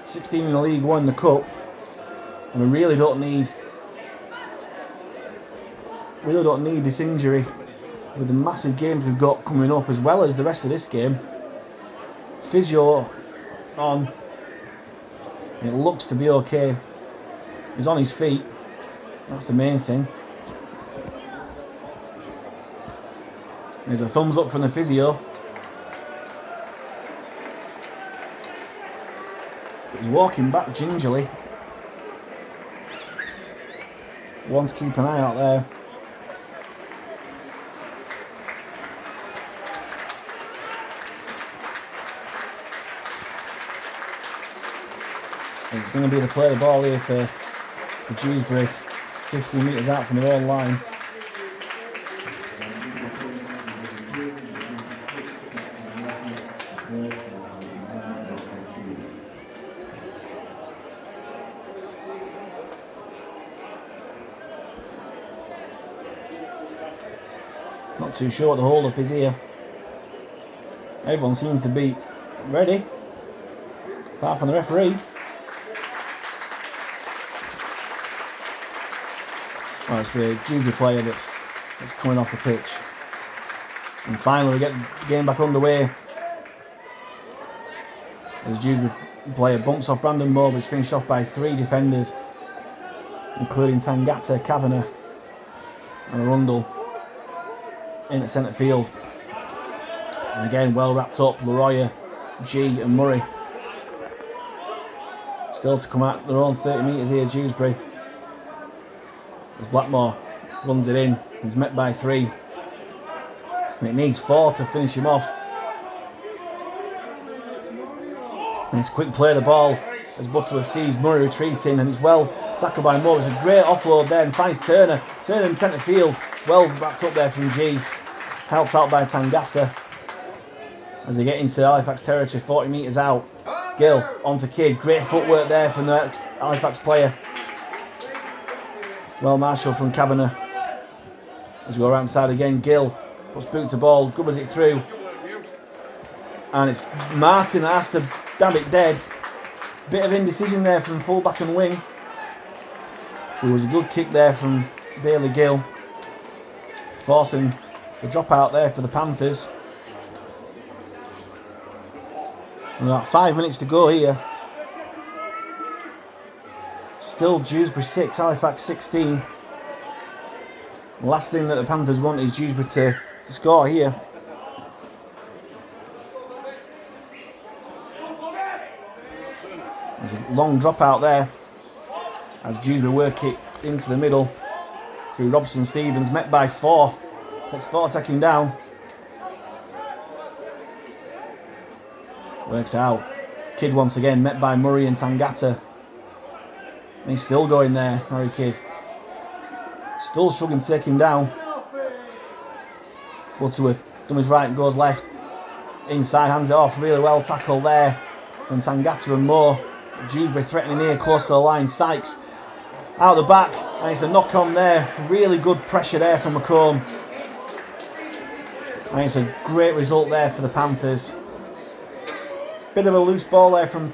[SPEAKER 1] 16 in the League One, the Cup. And we really don't need this injury with the massive games we've got coming up as well as the rest of this game. Physio on. It looks to be okay. He's on his feet. That's the main thing. There's a thumbs up from the physio. But He's walking back gingerly. One to keep an eye out there. It's going to be the play the ball here for Dewsbury, 15 metres out from their own line. Not too sure what the hold-up is here. Everyone seems to be ready, apart from the referee. Oh, it's the Dewsbury player that's coming off the pitch. And finally we get the game back underway. As Dewsbury player bumps off Brandon Moore, but it's finished off by 3 defenders, including Tangata, Cavanagh and Rundle in at centre field. And again, well wrapped up, Leroy, G and Murray. Still to come out their own 30 metres here, Dewsbury. As Blackmore runs it in, he's met by 3. And it needs 4 to finish him off. And it's a quick play of the ball as Butterworth sees Murray retreating, and it's well tackled by Moore. It's a great offload there and finds Turner. Turner in centre field, well backed up there from G. Helped out by Tangata. As they get into Halifax territory, 40 metres out. Gill onto Kidd, great footwork there from the Halifax player. Well marshalled from Cavanagh. As we go around side again, Gill puts boot to ball, grubbers it through. And it's Martin that has to dab it dead. Bit of indecision there from full-back and wing. It was a good kick there from Bailey Gill, forcing the dropout there for the Panthers. We've got 5 minutes to go here. Still Dewsbury 6, Halifax 16. The last thing that the Panthers want is Dewsbury to score here. There's a long drop out there as Dewsbury work it into the middle through Robson Stevens, met by 4. Takes 4 to take him down. Works out. Kidd once again, met by Murray and Tangata. And he's still going there, Harry Kidd. Still struggling to take him down. Butterworth, done his right, goes left. Inside, hands it off, really well tackled there from Tangata and Moore. Dewsbury threatening here, close to the line. Sykes out the back, and it's a knock on there. Really good pressure there from McComb. And it's a great result there for the Panthers. Bit of a loose ball there from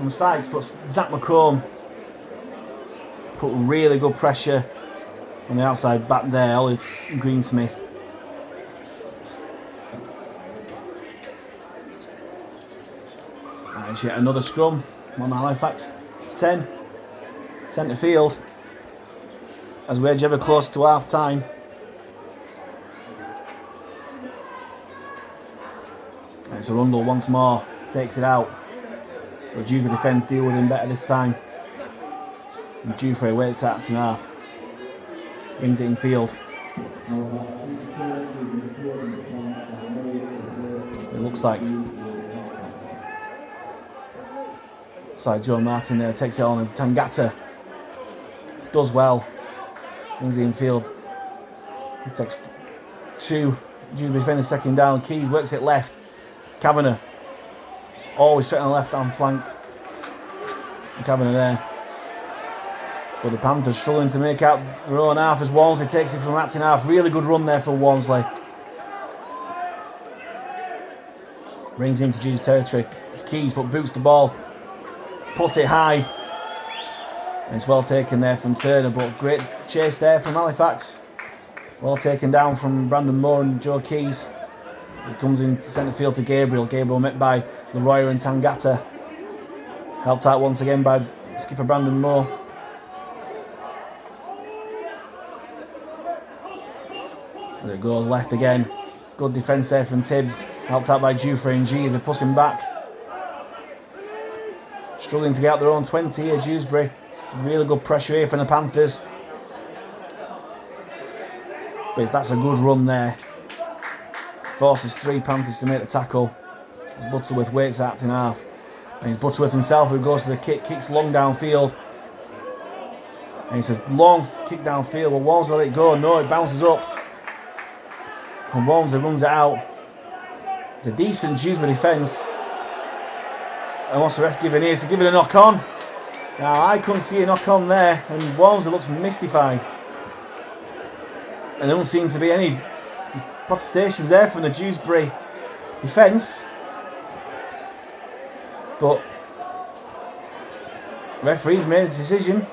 [SPEAKER 1] Sykes, but Zach McComb put really good pressure on the outside back there, Ollie Greensmith. There's yet another scrum on the Halifax 10. Centre field as we edge ever closer to half time. And it's a Rundle once more, takes it out. But Dewsbury defence deal with him better this time. And Jouffret waits out and half. Brings it in field. It looks like Joe Martin there takes it on, and Tangata does well. Brings it in field. He takes 2. Dewsbury defenders second down. Keys works it left. Cavanagh always straight on the left hand flank. And Cavanagh there. But the Panthers struggling to make out their own half as Walmsley takes it from acting half. Really good run there for Walmsley. Brings him to Dewsbury territory. It's Keys, but boots the ball. Puts it high. And it's well taken there from Turner, but great chase there from Halifax. Well taken down from Brandon Moore and Joe Keys. It comes into centre field to Gabriel. Gabriel met by Leroy and Tangata. Helped out once again by skipper Brandon Moore. There it goes, left again. Good defence there from Tibbs. Helped out by Jouffret and G as they push him back. Struggling to get out their own 20 here, Dewsbury. Really good pressure here from the Panthers. But that's a good run there. Forces 3 Panthers to make the tackle. As Butterworth waits out in half. And it's Butterworth himself who goes for the kick, kicks long downfield. And it's a long kick downfield. Well, Walmsley let it go. No, it bounces up. And Walmsley runs it out. It's a decent Dewsbury defence. And what's the ref giving here? So giving a knock on. Now, I couldn't see a knock on there. And Walmsley looks mystified. And there don't seem to be any protestations there from the Dewsbury defence. But referee's made his decision.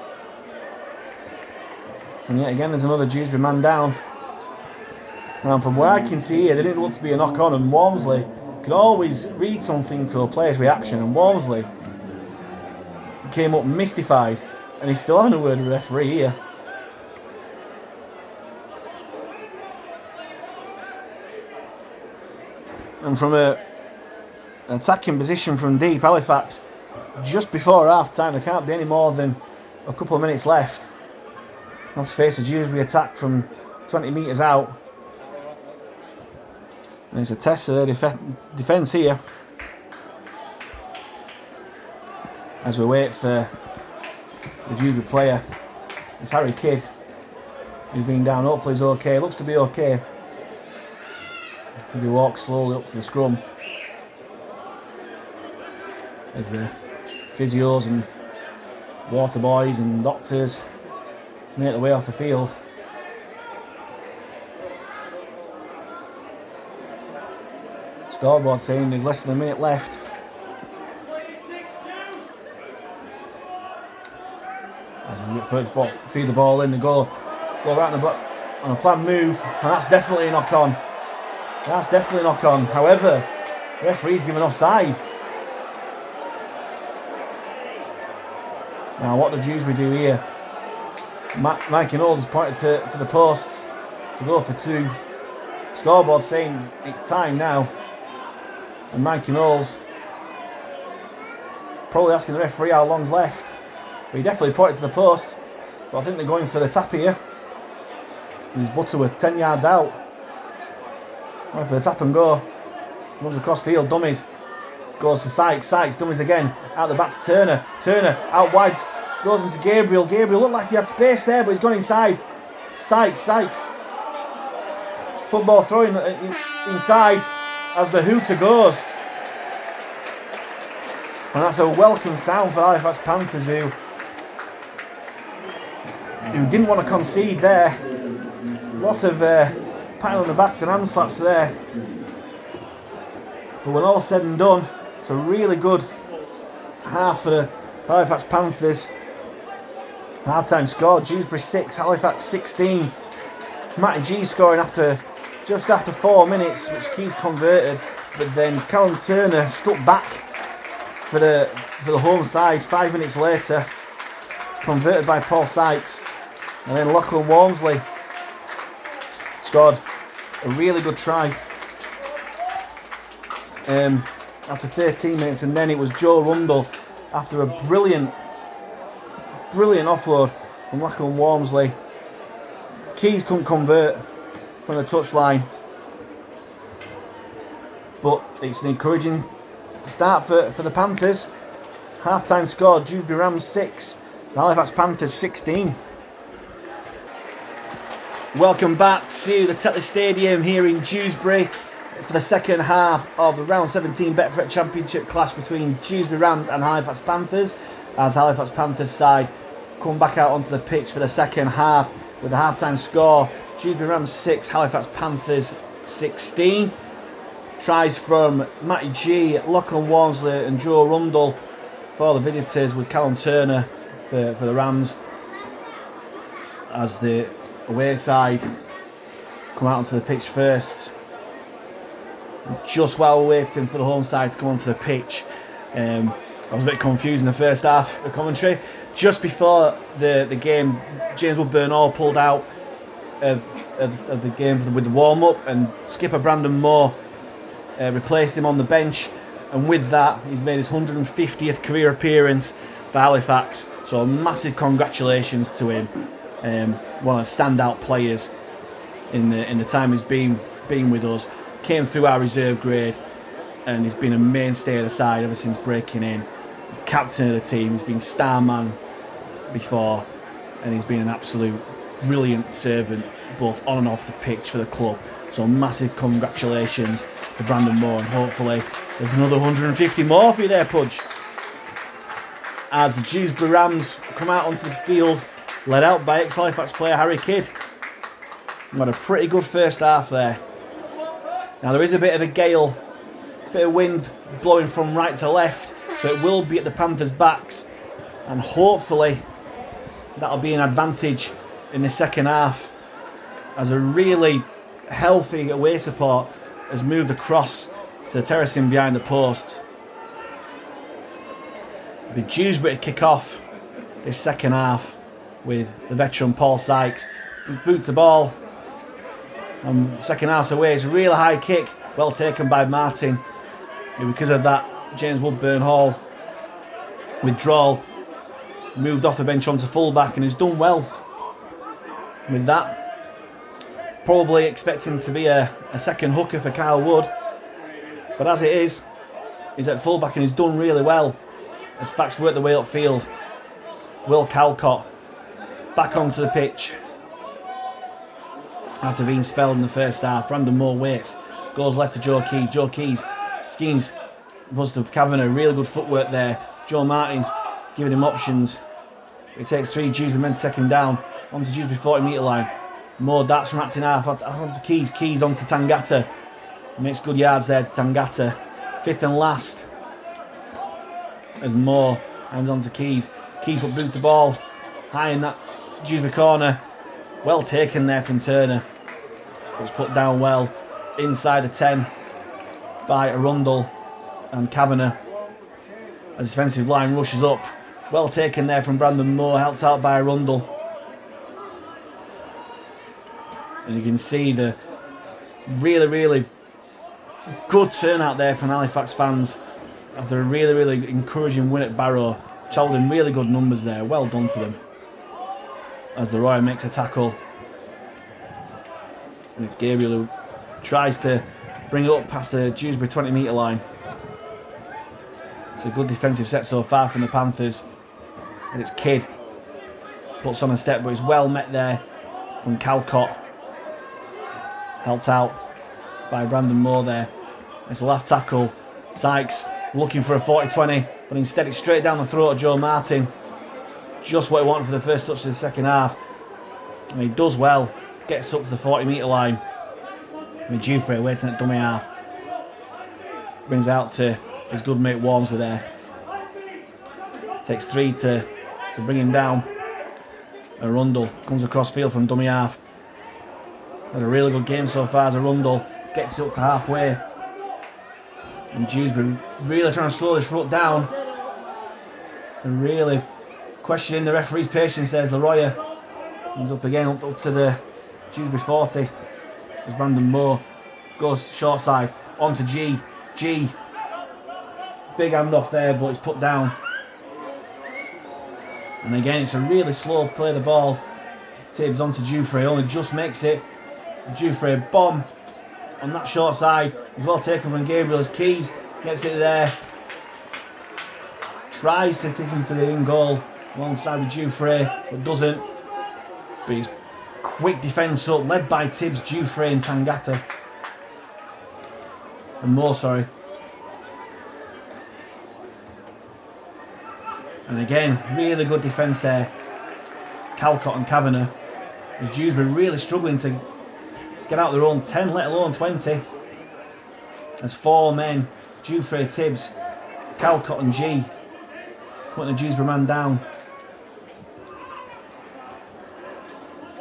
[SPEAKER 1] And yet again there's another Dewsbury man down. And from what I can see here, there didn't look to be a knock on, and Walmsley could always read something to a player's reaction, and Walmsley came up mystified, and he's still having a word with the referee here. And from an attacking position from deep, Halifax, just before half time, there can't be any more than a couple of minutes left. Have to face a Dewsbury attack from 20 metres out. And it's a test of their defence here. As we wait for the Dewsbury player. It's Harry Kidd, who's been down. Hopefully he's okay. Looks to be okay. As he walks slowly up to the scrum. As the physios and water boys and doctors make their way off the field. Scoreboard saying there's less than a minute left. As they feed the ball in, they go right on a planned move, and that's definitely a knock on. That's definitely a knock on. However, the referee's given offside. Now, what do Dewsbury do here? Mikey Knowles has pointed to the post to go for 2. Scoreboard saying it's time now. And Mikey Knowles probably asking the referee how long's left. But he definitely pointed to the post. But I think they're going for the tap here. There's Butterworth 10 yards out. Going for the tap and go. Runs across field, dummies. Goes for Sykes, dummies again. Out the back to Turner. Turner out wide. Goes into Gabriel. Gabriel looked like he had space there, but he's gone inside. Sykes. Football throwing inside as the hooter goes. And that's a welcome sound for Halifax Panthers, who didn't want to concede there. Lots of patting on the backs and hand slaps there. But when all's said and done, it's a really good half for the Halifax Panthers. Half-time score, Dewsbury 6, Halifax 16. Matty G scoring just after 4 minutes, which Keys converted. But then Callum Turner struck back for the home side 5 minutes later. Converted by Paul Sykes. And then Lachlan Walmsley scored a really good try. After 13 minutes, and then it was Joe Rundle after a brilliant offload from Lachlan Walmsley. Keys couldn't convert from the touchline, but it's an encouraging start for the Panthers. Half-time score, Dewsbury Rams 6, the Halifax Panthers 16. Welcome back to the Tetley Stadium here in Dewsbury for the second half of the Round 17 Betfred Championship clash between Dewsbury Rams and Halifax Panthers, as Halifax Panthers side come back out onto the pitch for the second half with a half-time score, Dewsbury Rams 6, Halifax Panthers 16. Tries from Matty G, Lachlan Walmsley and Joe Rundle for the visitors, with Callum Turner for the Rams, as the away side come out onto the pitch first. Just while we're waiting for the home side to come onto the pitch, I was a bit confused in the first half, the commentary. Just before the game, James Woodburn-Hall pulled out of the game with the warm-up, and skipper Brandon Moore replaced him on the bench. And with that, he's made his 150th career appearance for Halifax. So massive congratulations to him. One of the standout players in the time he's been with us. Came through our reserve grade, and he's been a mainstay of the side ever since breaking in. Captain of the team, he's been star man before, and he's been an absolute brilliant servant both on and off the pitch for the club. So massive congratulations to Brandon Moore, and hopefully there's another 150 more for you there, Pudge. As the Dewsbury Rams come out onto the field, led out by ex-Halifax player Harry Kidd. We had a pretty good first half there. Now there is a bit of a gale, bit of wind blowing from right to left, so it will be at the Panthers' backs, and hopefully that'll be an advantage in the second half, as a really healthy away support has moved across to the terracing behind the post. It'll be Dewsbury to kick off this second half with the veteran Paul Sykes. Boots the ball, and the second half's away. It's a real high kick, well taken by Martin. And because of that, James Woodburn Hall withdrawal, moved off the bench onto fullback, and has done well with that. Probably expecting to be a second hooker for Kyle Wood, but as it is, he's at fullback and he's done really well as Fax work the way upfield. Will Calcott back onto the pitch after being spelled in the first half. Brandon Moore waits, goes left to Joe Keys. Joe Keys schemes bust of Cavanagh, really good footwork there. Joe Martin giving him options. He takes three. Dewsbury men to take him down onto Dewsbury 40-metre line. More darts from acting half onto Keys. Keys onto Tangata. Makes good yards there to Tangata. Fifth and last as Moore hands on to Keys. Keys will boots the ball high in that Dewsbury corner. Well taken there from Turner. But it's put down well inside the 10 by Rundle and Cavanagh. As the defensive line rushes up. Well taken there from Brandon Moore, helped out by Rundle. And you can see the really good turnout there from Halifax fans after a really encouraging win at Barrow. Travelled in really good numbers there. Well done to them. As the Royer makes a tackle. And it's Gabriel who tries to bring it up past the Dewsbury 20-metre line. It's a good defensive set so far from the Panthers. And it's Kidd. Puts on a step, but it's well met there from Calcott. Helped out by Brandon Moore there. It's the last tackle. Sykes looking for a 40-20, but instead it's straight down the throat of Joe Martin. Just what he wanted for the first touch of the second half. And he does well. Gets up to the 40-metre line. With Jouffret waiting at dummy half. Brings out to his good mate Walmsley there. Takes three to bring him down. And Rundle comes across field from dummy half. Had a really good game so far as Rundle gets up to halfway. And Dewsbury really trying to slow this rut down. And really questioning the referee's patience. There's Leroyer. Comes up again, up to the Dewsbury 40. As Brandon Moore goes short side onto G. G. Big handoff there, but it's put down. And again, it's a really slow play of the ball. Tibbs onto Jouffret, only just makes it. Jouffret bomb on that short side. He's well taken from Gabriel as Keys gets it there. Tries to take him to the in goal alongside with Jouffret, but doesn't. But he's quick defence up, led by Tibbs, Jouffret and Tangata. And Moore, sorry. And again, really good defence there. Calcott and Cavanagh. As Dewsbury really struggling to get out their own 10, let alone 20. There's four men, Jouffret, Tibbs, Calcott and G, putting the Dewsbury man down.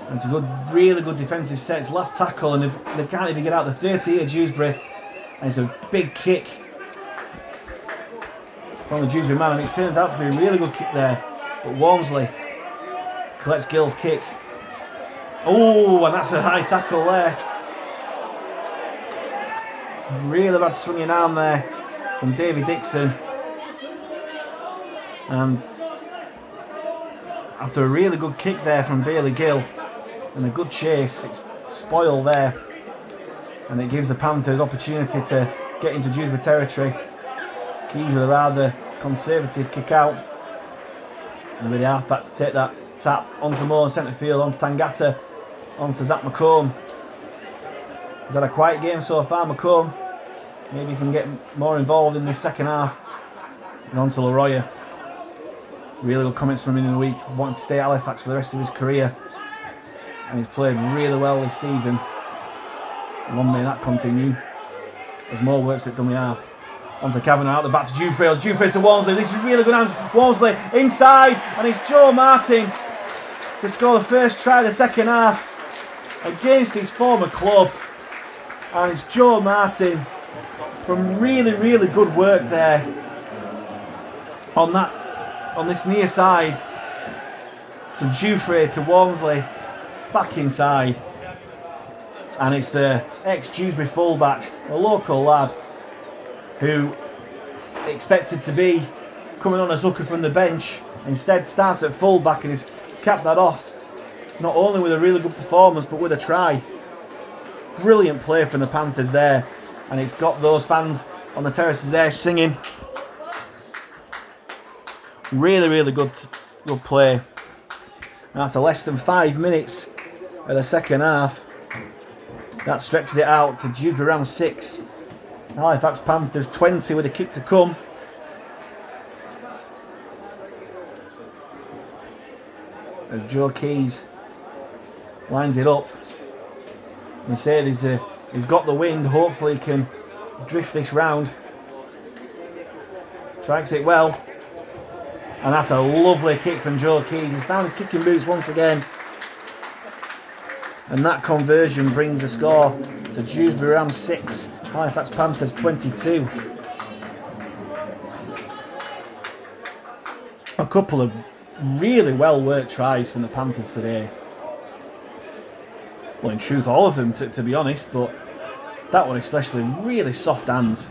[SPEAKER 1] And it's a good, really good defensive set. It's last tackle, and they can't even get out the 30 here, Dewsbury. And it's a big kick from the Dewsbury man, and it turns out to be a really good kick there. But Walmsley collects Gill's kick. Oh, and that's a high tackle there. Really bad swinging arm there from Davy Dixon. And after a really good kick there from Bailey Gill and a good chase, it's spoiled there. And it gives the Panthers opportunity to get into Dewsbury territory. Keys with a rather conservative kick out. And with the halfback to take that tap onto Moore centre field, onto Tangata, onto Zach McComb. He's had a quiet game so far, McComb. Maybe he can get more involved in this second half. And on to Leroy. Really good comments from him in the week, wanting to stay at Halifax for the rest of his career. And he's played really well this season. Long may that continue. There's more works at dummy half. Onto Cavanagh, out the back to Jouffret. Jouffret to Walmsley. This is really good hands. Walmsley inside, and it's Joe Martin to score the first try of the second half against his former club. And it's Joe Martin from really, really good work there on this near side. So Jouffret to Walmsley, back inside. And it's the ex-Dewsbury fullback, a local lad, who expected to be coming on as hooker from the bench, instead starts at fullback and has capped that off, not only with a really good performance but with a try. Brilliant play from the Panthers there, and it's got those fans on the terraces there singing. Really, really good play. And after less than 5 minutes of the second half, that stretches it out to Dewsbury Rams 6. Halifax Panthers 20 with a kick to come. As Joe Keys lines it up. He said he's got the wind, hopefully he can drift this round. Strikes it well. And that's a lovely kick from Joe Keys. He's found his kicking boots once again. And that conversion brings the score to Dewsbury Rams 6, Halifax Panthers 22. A couple of really well worked tries from the Panthers today. Well, in truth, all of them, to be honest, but that one especially, really soft hands.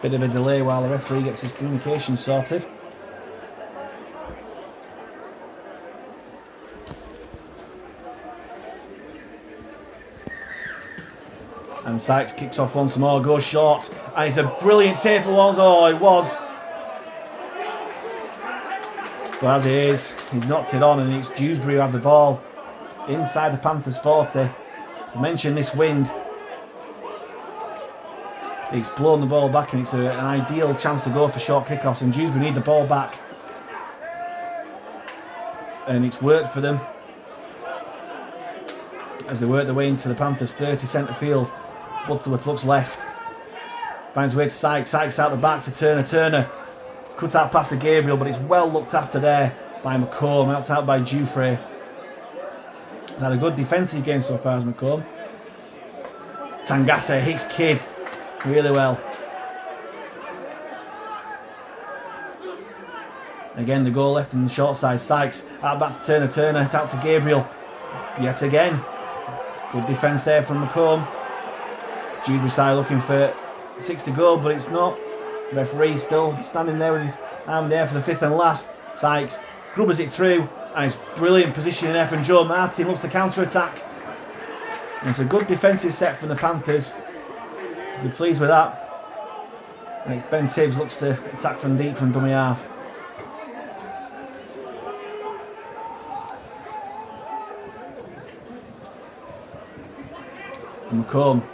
[SPEAKER 1] Bit of a delay while the referee gets his communication sorted. And Sykes kicks off once more, goes short, and it's a brilliant take for Walls. Oh, it was. But as it is, he's knocked it on, and it's Dewsbury who have the ball inside the Panthers 40. I mentioned this wind. It's blown the ball back, and it's an ideal chance to go for short kickoffs, and Dewsbury need the ball back. And it's worked for them as they work their way into the Panthers 30 centre field. Butterworth looks left, finds a way to Sykes. Sykes out the back to Turner. Turner cuts out past the Gabriel, but it's well looked after there by McComb, out by Jouffret. He's had a good defensive game so far as McComb. Tangata hits Kidd really well. Again, the goal left in the short side. Sykes out back to Turner. Turner out to Gabriel yet again. Good defence there from McComb. Dewsbury side looking for 6 to go, but it's not. Referee still standing there with his arm there for the 5th and last. Sykes grubbers it through, and it's brilliant positioning there from Joe Martin. Looks to counter-attack. And it's a good defensive set from the Panthers. Be pleased with that. And it's Ben Tibbs looks to attack from deep from dummy half. And McComb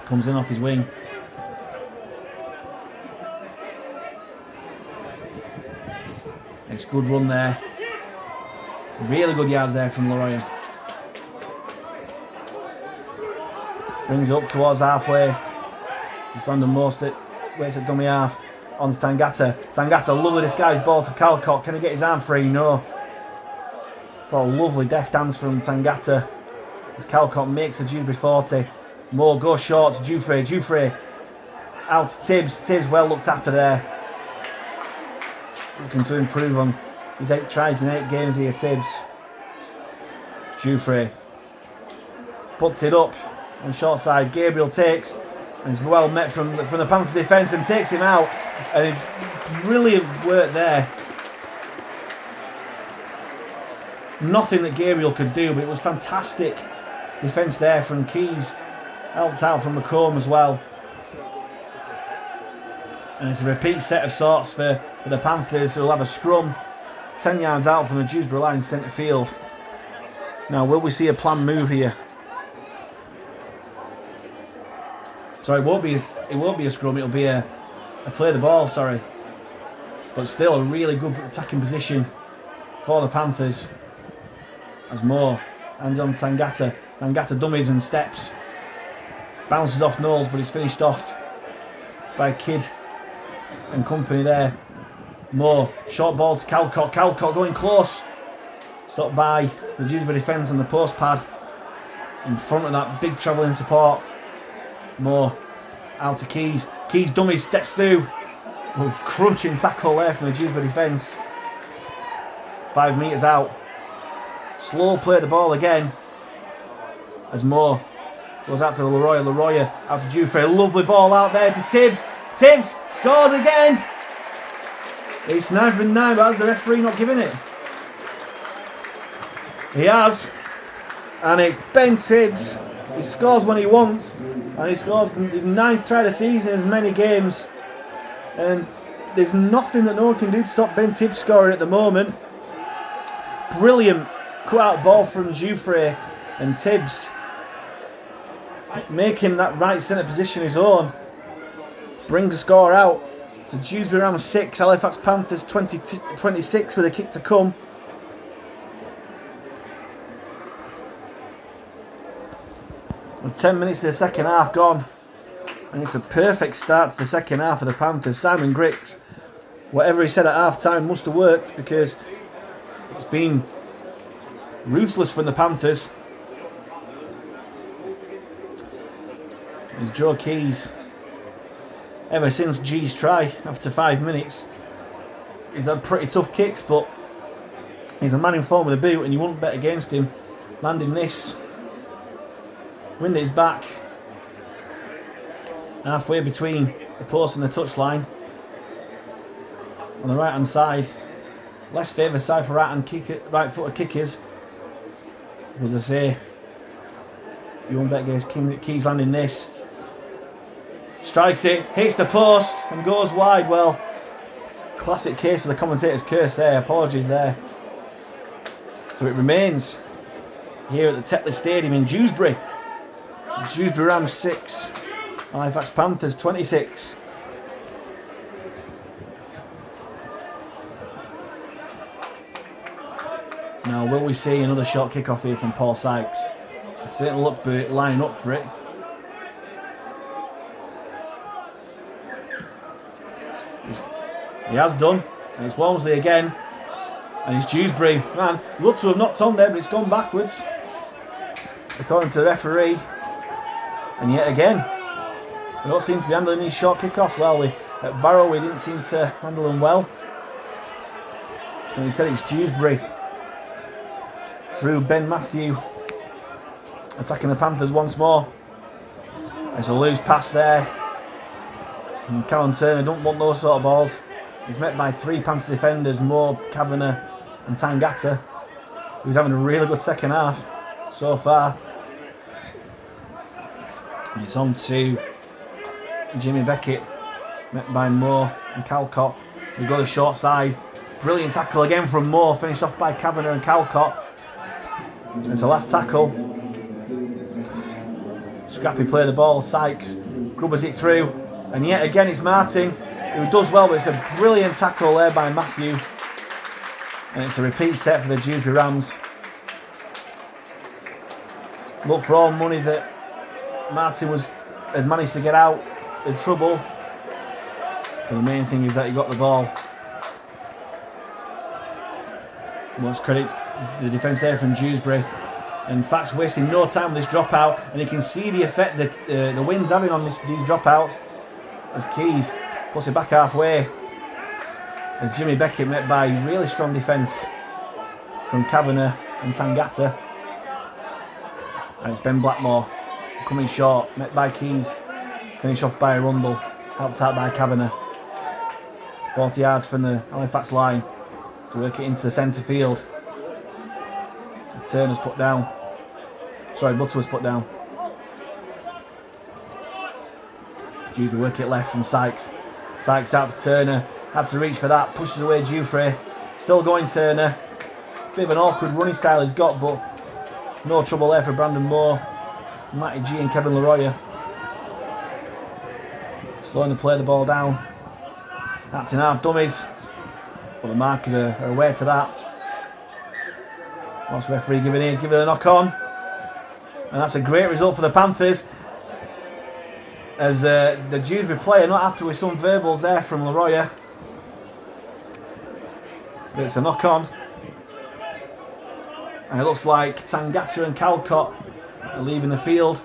[SPEAKER 1] comes in off his wing. It's a good run there. Really good yards there from Leroy. Brings it up towards halfway. Brandon Mostert waits at dummy half. On to Tangata. Tangata, lovely disguised ball to Calcott. Can he get his arm free? No. But lovely deft hands from Tangata as Calcott makes a Dewsbury 40. Moore goes short to Jouffret. Jouffret out to Tibbs. Tibbs well looked after there. Looking to improve on his 8 tries in 8 games here, Tibbs. Jouffret puts it up on short side. Gabriel takes, and it's well met from the Panthers defence and takes him out. And brilliant work there. Nothing that Gabriel could do, but it was fantastic defence there from Keys. Helped out from McComb as well. And it's a repeat set of sorts for the Panthers, who will have a scrum 10 yards out from the Dewsbury line centre field. Now, will we see a planned move here? Sorry, it won't be a scrum. It'll be a play the ball. Sorry, but still a really good attacking position for the Panthers. As more hands on Tangata. Tangata dummies and steps. Bounces off Knowles, but it's finished off by Kidd and company there. More short ball to Calcott. Calcott going close. Stopped by the Dewsbury defence on the post pad in front of that big travelling support. More out to Keys. Keys dummies, steps through. With crunching tackle there from the Dewsbury defence. 5 metres out. Slow play the ball again. As Moore goes out to Leroy. Leroy out to Jouffret. Lovely ball out there to Tibbs. Tibbs scores again. It's 9 for 9, but has the referee not given it? He has. And it's Ben Tibbs. He scores when he wants. And he scores his 9th try of the season in as many games. And there's nothing that no one can do to stop Ben Tibbs scoring at the moment. Brilliant cut out ball from Jouffret, and Tibbs making that right centre position his own. Brings the score out to Dewsbury Rams 6, Halifax Panthers 26 with a kick to come. With 10 minutes of the second half gone, and it's a perfect start for the second half of the Panthers. Simon Griggs, whatever he said at half time must have worked, because it's been ruthless from the Panthers. There's Joe Keys. Ever since G's try after 5 minutes, he's had pretty tough kicks, but he's a man in form with a boot, and you wouldn't bet against him landing this. Wind at his back, halfway between the post and the touchline. On the right hand side, less favoured side for right footed kickers. As I say, you won't bet against Keys landing this. Strikes it, hits the post and goes wide. Well, classic case of the commentator's curse there. Apologies there. So it remains here at the Tetley Stadium in Dewsbury. Dewsbury Rams 6, Halifax Panthers 26. Now, will we see another short kick-off here from Paul Sykes? It certainly looks to be lining up for it. He has done, and it's Walmsley again, and it's Dewsbury. Man, looked to have knocked on there, but it's gone backwards, according to the referee. And yet again, we don't seem to be handling these short kick-offs well. At Barrow, we didn't seem to handle them well. And he said it's Dewsbury through Ben Matthew, attacking the Panthers once more. There's a loose pass there. And Callum Turner don't want those sort of balls. He's met by 3 Panthers defenders, Moore, Cavanagh and Tangata, who's having a really good second half so far. And it's on to Jimmy Beckett, met by Moore and Calcott. We go to short side. Brilliant tackle again from Moore, finished off by Cavanagh and Calcott. It's the last tackle. Scrappy play the ball. Sykes grubbers it through. And yet again it's Martin who does well, but it's a brilliant tackle there by Matthew. And it's a repeat set for the Dewsbury Rams. Look for all money that Martin had managed to get out of trouble. But the main thing is that he got the ball. Let's credit the defence there from Dewsbury. And Fax wasting no time with this dropout, and you can see the effect the wind's having on these dropouts. As Keys puts it back halfway. As Jimmy Beckett met by really strong defence from Cavanagh and Tangata. And it's Ben Blackmore coming short, met by Keys, finish off by Rundle, helped out by Cavanagh. 40 yards from the Halifax line to work it into the centre field. Turner's put down. Sorry, Butter was put down. Dewsbury work it left from Sykes. Sykes out to Turner. Had to reach for that. Pushes away Jouffret. Still going Turner. Bit of an awkward running style he's got, but no trouble there for Brandon Moore, Matty G and Kevin Leroy. Slowing to play the ball down. That's in half dummies. But the markers are aware to that. What's the referee giving in? He's giving a knock on. And that's a great result for the Panthers. As the Dewsbury player not happy with some verbals there from Leroy. But it's a knock on. And it looks like Tangata and Calcott are leaving the field.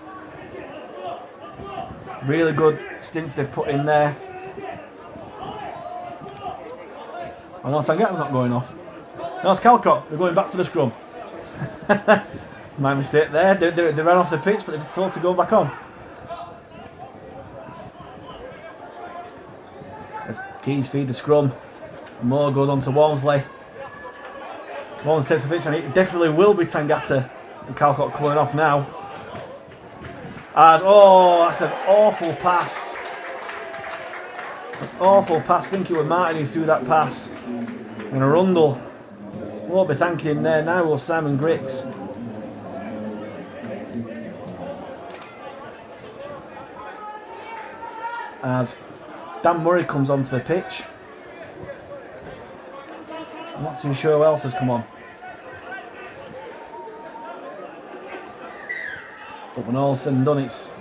[SPEAKER 1] Really good stints they've put in there. Oh no, Tangata's not going off. No, it's Calcott. They're going back for the scrum. My mistake there. They ran off the pitch, but they're told to go back on. As Keys feed the scrum. Moore goes on to Walmsley. Walmsley takes the pitch, and it definitely will be Tangata and Calcott coming off now. As, oh, that's an awful pass. It's an awful pass. I think it was Martin who threw that pass. And a Rundle. Won't be thanking him there now, will Simon Grix. As Dan Murray comes onto the pitch. I'm not too sure who else has come on. But when all's said and done, it's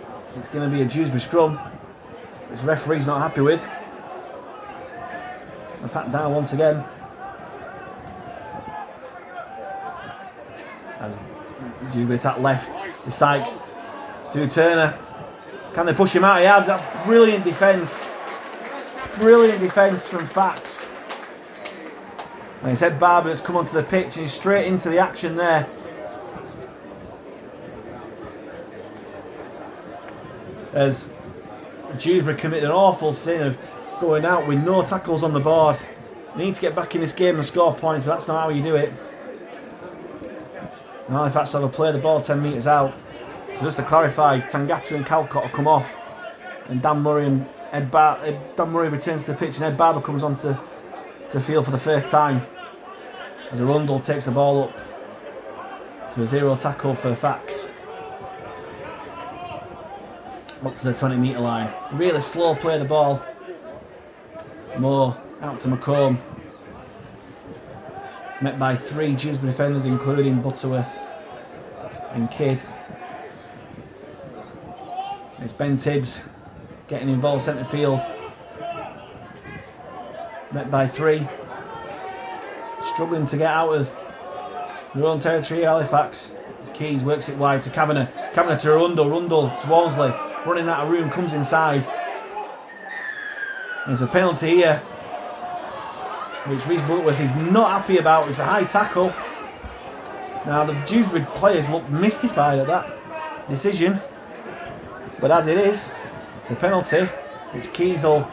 [SPEAKER 1] going to be a Dewsbury scrum, which the referee's not happy with. A pat down once again. As Dewsbury attack left with Sykes through Turner. Can they push him out? He has. That's brilliant defence. Brilliant defence from Fax. And it's Ed Barber that's come onto the pitch and he's straight into the action there. As Dewsbury committed an awful sin of going out with no tackles on the board. They need to get back in this game and score points, but that's not how you do it. And Halifax have play the ball 10 metres out. So just to clarify, Tangata and Calcott have come off, and Dan Murray and Dan Murray returns to the pitch, and Ed Barber comes onto the field for the first time. As Rundle takes the ball up for a zero tackle for Fax. Up to the 20 metre line. Really slow play the ball. Moore out to McComb. Met by 3 Dewsbury defenders, including Butterworth and Kidd. It's Ben Tibbs getting involved centre field. Met by 3. Struggling to get out of their own territory, Halifax. As Keys works it wide to Cavanagh. Cavanagh to Rundle. Rundle to Walmsley. Running out of room, comes inside. There's a penalty here, which Rhys Butterworth is not happy about. It's a high tackle. Now the Dewsbury players look mystified at that decision, but as it is, it's a penalty, which Keys will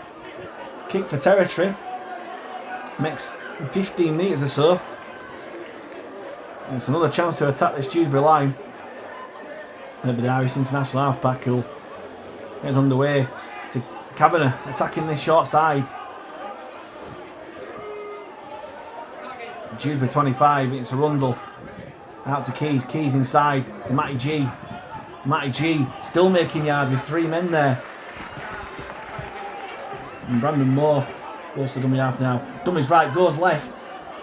[SPEAKER 1] kick for territory. Makes 15 metres or so. And it's another chance to attack this Dewsbury line. Maybe the Irish international halfback who gets underway to Cavanagh, attacking this short side. Dewsbury 25, it's a Rundle. Out to Keys, Keys inside to Matty G. Matty G still making yards with 3 men there. And Brandon Moore goes to dummy half now. Dummy's right, goes left.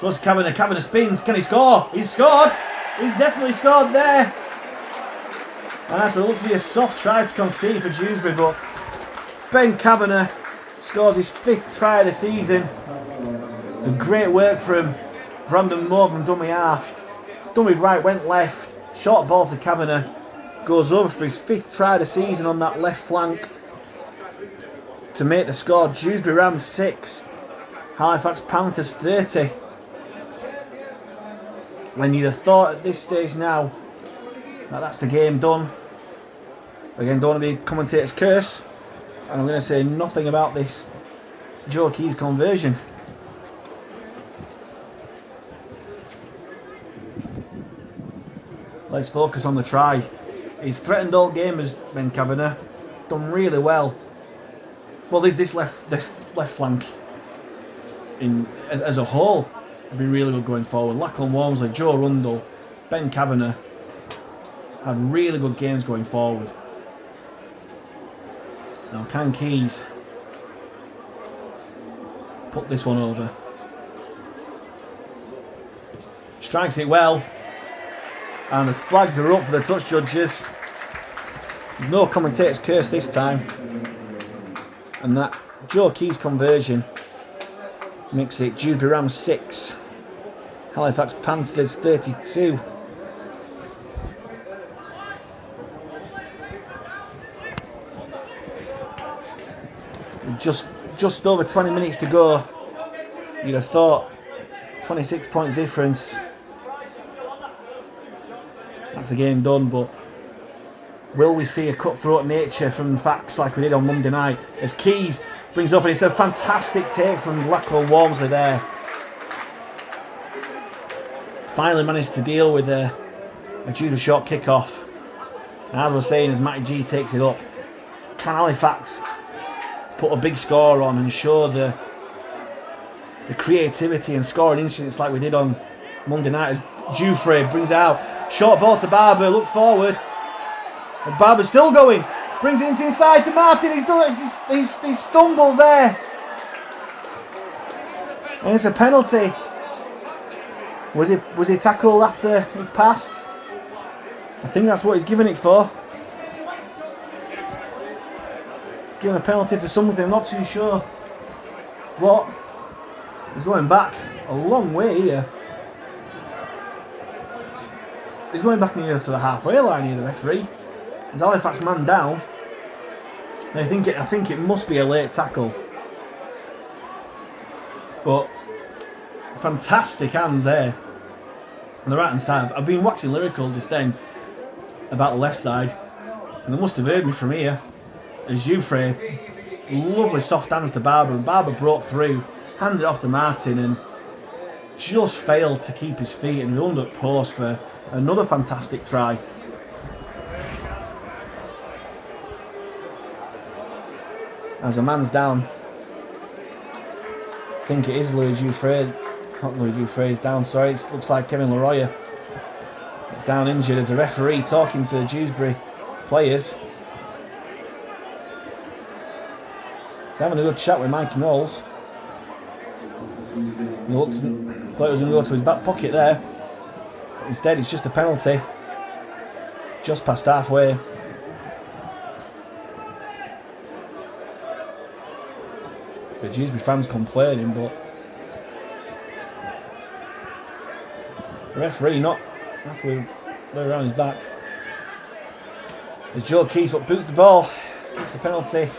[SPEAKER 1] Goes to Cavanagh, Cavanagh spins, can he score? He's scored! He's definitely scored there! And that's looked to be a soft try to concede for Dewsbury, but Ben Cavanagh scores his 5th try of the season. It's a great work from Brandon Moore from dummy half. Dummy right, went left. Short ball to Cavanagh. Goes over for his 5th try of the season on that left flank to make the score. Dewsbury Rams 6, Halifax Panthers 30. When you'd have thought at this stage now, That's the game done. Again, don't want to be commentator's curse. And I'm going to say nothing about this Joe Keys conversion. Let's focus on the try. He's threatened all game as Ben Cavanagh. Done really well. Well, this left flank as a whole have been really good going forward. Lachlan Walmsley, Joe Rundle, Ben Cavanagh had really good games going forward. Now can Keys put this one over? Strikes it well. And the flags are up for the touch judges. There's no commentator's curse this time. And that Joe Keys conversion makes it Dewsbury Rams 6, Halifax Panthers 32. Just over 20 minutes to go. You'd have thought 26 point difference. That's the game done, but will we see a cutthroat nature from Fax like we did on Monday night? As Keys brings up, and it's a fantastic take from Lachlan Walmsley there. Finally managed to deal with a Dewsbury short kick-off. And as I was saying, as Matty G takes it up, can Halifax put a big score on and show the creativity and scoring instincts like we did on Monday night? As Jouffret brings it out, short ball to Barber, look forward, and Barber's still going, brings it inside to Martin. He's stumbled there, and it's a penalty. Was he tackled after he passed? I think that's what he's given it for. He's given a penalty for something, I'm not too sure what. He's going back a long way here. He's going back near to the halfway line here, the referee. There's Halifax man down. And I think it must be a late tackle. But fantastic hands there. On the right hand side. I've been waxing lyrical just then about the left side. And they must have heard me from here. As Jouffret, lovely soft hands to Barber. And Barber broke through, handed it off to Martin, and just failed to keep his feet, and we under post for another fantastic try. As a man's down, I think it is Louis Jouffret. Not Louis Jouffret, is down, sorry. It looks like Kevin Leroy. It's down injured as a referee talking to the Dewsbury players. He's having a good chat with Mike Knowles. He thought he was going to go to his back pocket there. But instead, it's just a penalty. Just past halfway. The Dewsbury fans complaining, but the referee not happy way around his back. As Joe Keys boots the ball, gets the penalty.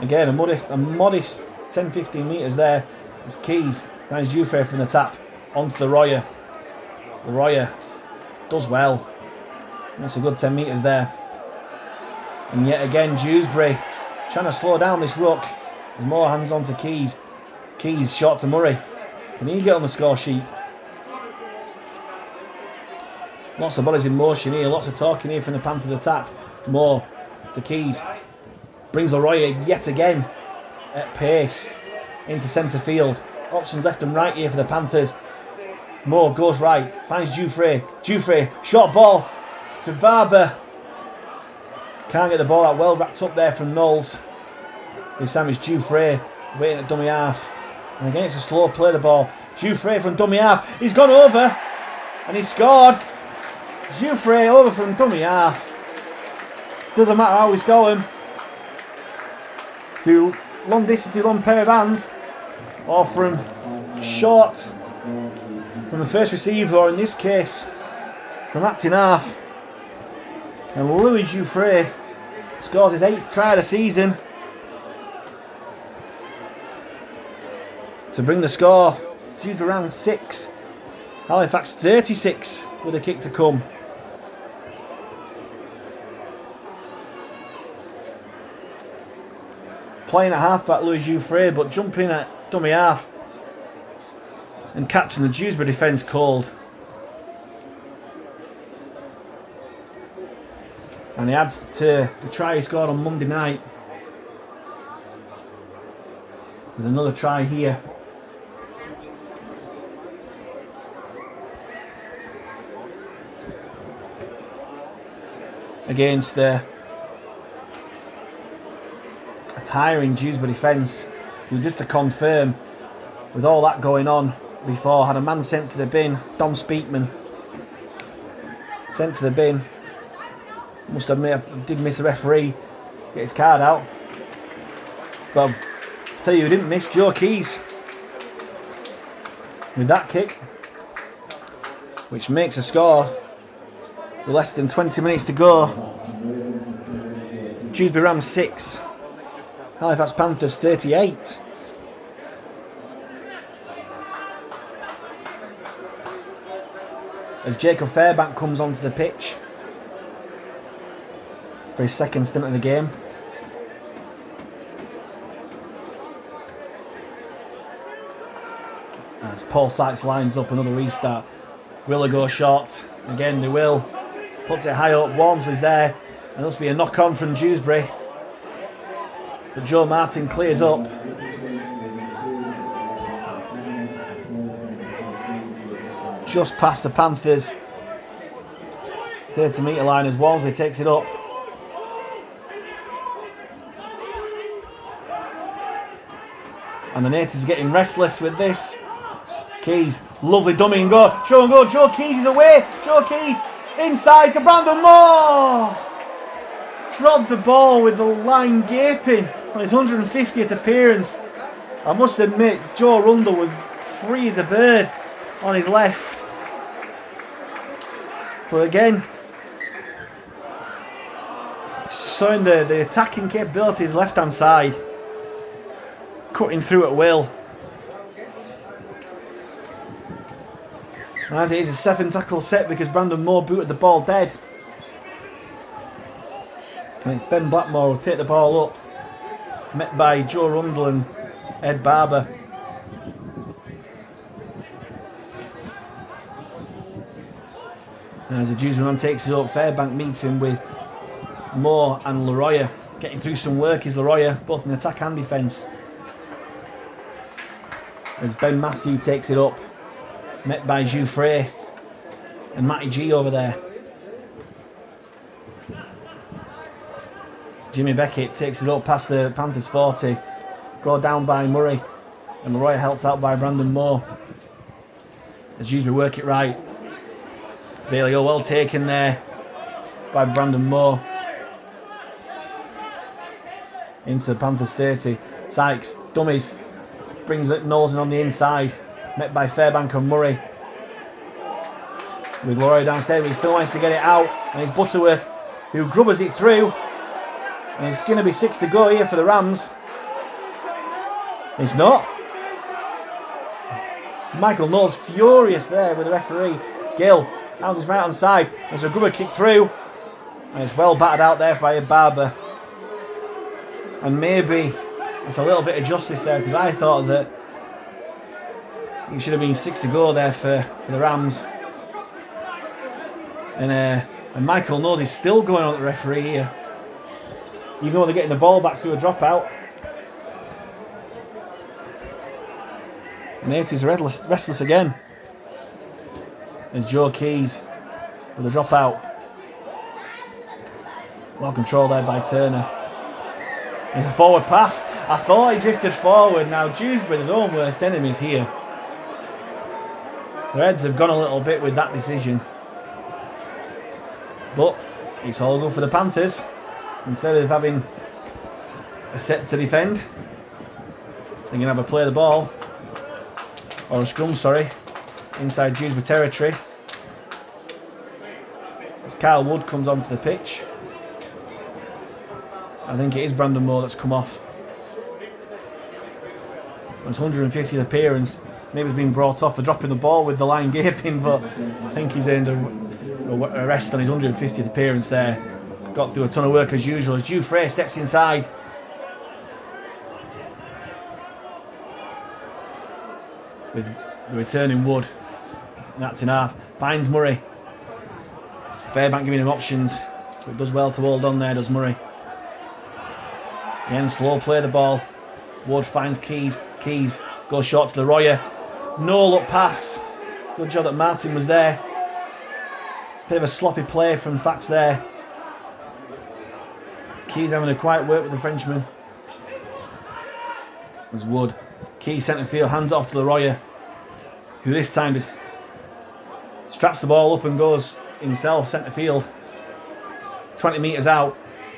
[SPEAKER 1] Again, a modest 10-15 metres there. As Keys finds Jouffret from the tap onto the Royer. The Royer does well. That's a good 10 metres there. And yet again, Dewsbury trying to slow down this ruck. There's more hands on to Keys. Keys short to Murray. Can he get on the score sheet? Lots of bodies in motion here. Lots of talking here from the Panthers attack. More to Keys. Brings Leroy yet again at pace into centre field. Options left and right here for the Panthers. Moore goes right, finds Jouffret. Jouffret, short ball to Barber. Can't get the ball out, well wrapped up there from Knowles. This time it's Jouffret waiting at dummy half. And again it's a slow play the ball. Jouffret from dummy half. He's gone over and he scored. Jouffret over from dummy half. Doesn't matter how we score him. To long distance, to long pair of hands. Or from short from the first receiver, or in this case from acting half. And Louis Jouffret scores his 8th try of the season to bring the score. Dewsbury Rams 6, Halifax 36 with a kick to come. playing at half-back Louis Jouffret, but jumping at dummy half and catching the Dewsbury defence cold. And he adds to the try he scored on Monday night with another try here. Against a tiring Dewsbury defence, who, just to confirm, with all that going on before, had a man sent to the bin. Dom Speakman sent to the bin. Must admit, did miss the referee get his card out. But I'll tell you who didn't miss, Joe Keys, with that kick, which makes a score with less than 20 minutes to go. Dewsbury Rams 6, Halifax Panthers 38. As Jacob Fairbank comes onto the pitch for his second stint of the game. As Paul Sykes lines up another restart. Will they go short? Again, they will. Puts it high up. Walmsley's there. There must be a knock on from Dewsbury. But Joe Martin clears up. Just past the Panthers 30-metre line as Walmsley takes it up. And the natives are getting restless with this. Keys, lovely dummy and go. Show and go. Joe Keys is away. Joe Keys inside to Brandon Moore. Dropped the ball with the line gaping on his 150th appearance. I must admit, Joe Rundle was free as a bird on his left. But again, showing the attacking capabilities left-hand side. Cutting through at will. And as it is a 7-tackle set because Brandon Moore booted the ball dead. And it's Ben Blackmore who'll take the ball up. Met by Joe Rundle and Ed Barber. And as the Dewsbury man takes it up, Fairbank meets him with Moore and Leroy. Getting through some work is Leroy, both in attack and defence. As Ben Matthew takes it up, met by Jouffret and Matty G over there. Jimmy Beckett takes it up past the Panthers 40, brought down by Murray, and Leroy helped out by Brandon Moore. As Dewsbury work it right. Bailey O well taken there by Brandon Moore. Into the Panthers 30. Sykes, dummies, brings it Knowles in on the inside, met by Fairbank and Murray. With Leroy downstairs, but he still wants to get it out, and it's Butterworth who grubbers it through. And it's going to be 6 to go here for the Rams. It's not. Michael Knowles furious there with the referee. Gill, out his right hand side. There's a grubber kick through. And it's well battered out there by Barber. And maybe it's a little bit of justice there, because I thought that it should have been 6 to go there for the Rams. And Michael Knowles is still going on at the referee here. Even though they're getting the ball back through a dropout. Natives restless again. There's Joe Keys with a dropout. Well control there by Turner. It's a forward pass. I thought he drifted forward. Now Dewsbury, their own worst enemies here. Their heads have gone a little bit with that decision. But it's all good for the Panthers. Instead of having a set to defend, they're going to have a play the ball. Or a scrum, sorry. Inside Dewsbury territory. As Kyle Wood comes onto the pitch. I think it is Brandon Moore that's come off. On his 150th appearance. Maybe he's been brought off for dropping the ball with the line gaping, but I think he's earned a rest on his 150th appearance there. Got through a ton of work as usual as Jouffret steps inside. with the returning Wood. That's in half. Finds Murray. Fairbank giving him options. But does well to hold on there, does Murray. Again, slow play the ball. Wood finds Keys. Keys goes short to the Royer. No look pass. Good job that Martin was there. Bit of a sloppy play from Fax there. Keys having a quiet work with the Frenchman. There's Wood. Keys centre field, hands off to the Royer, who this time just straps the ball up and goes himself centre field. 20 metres out.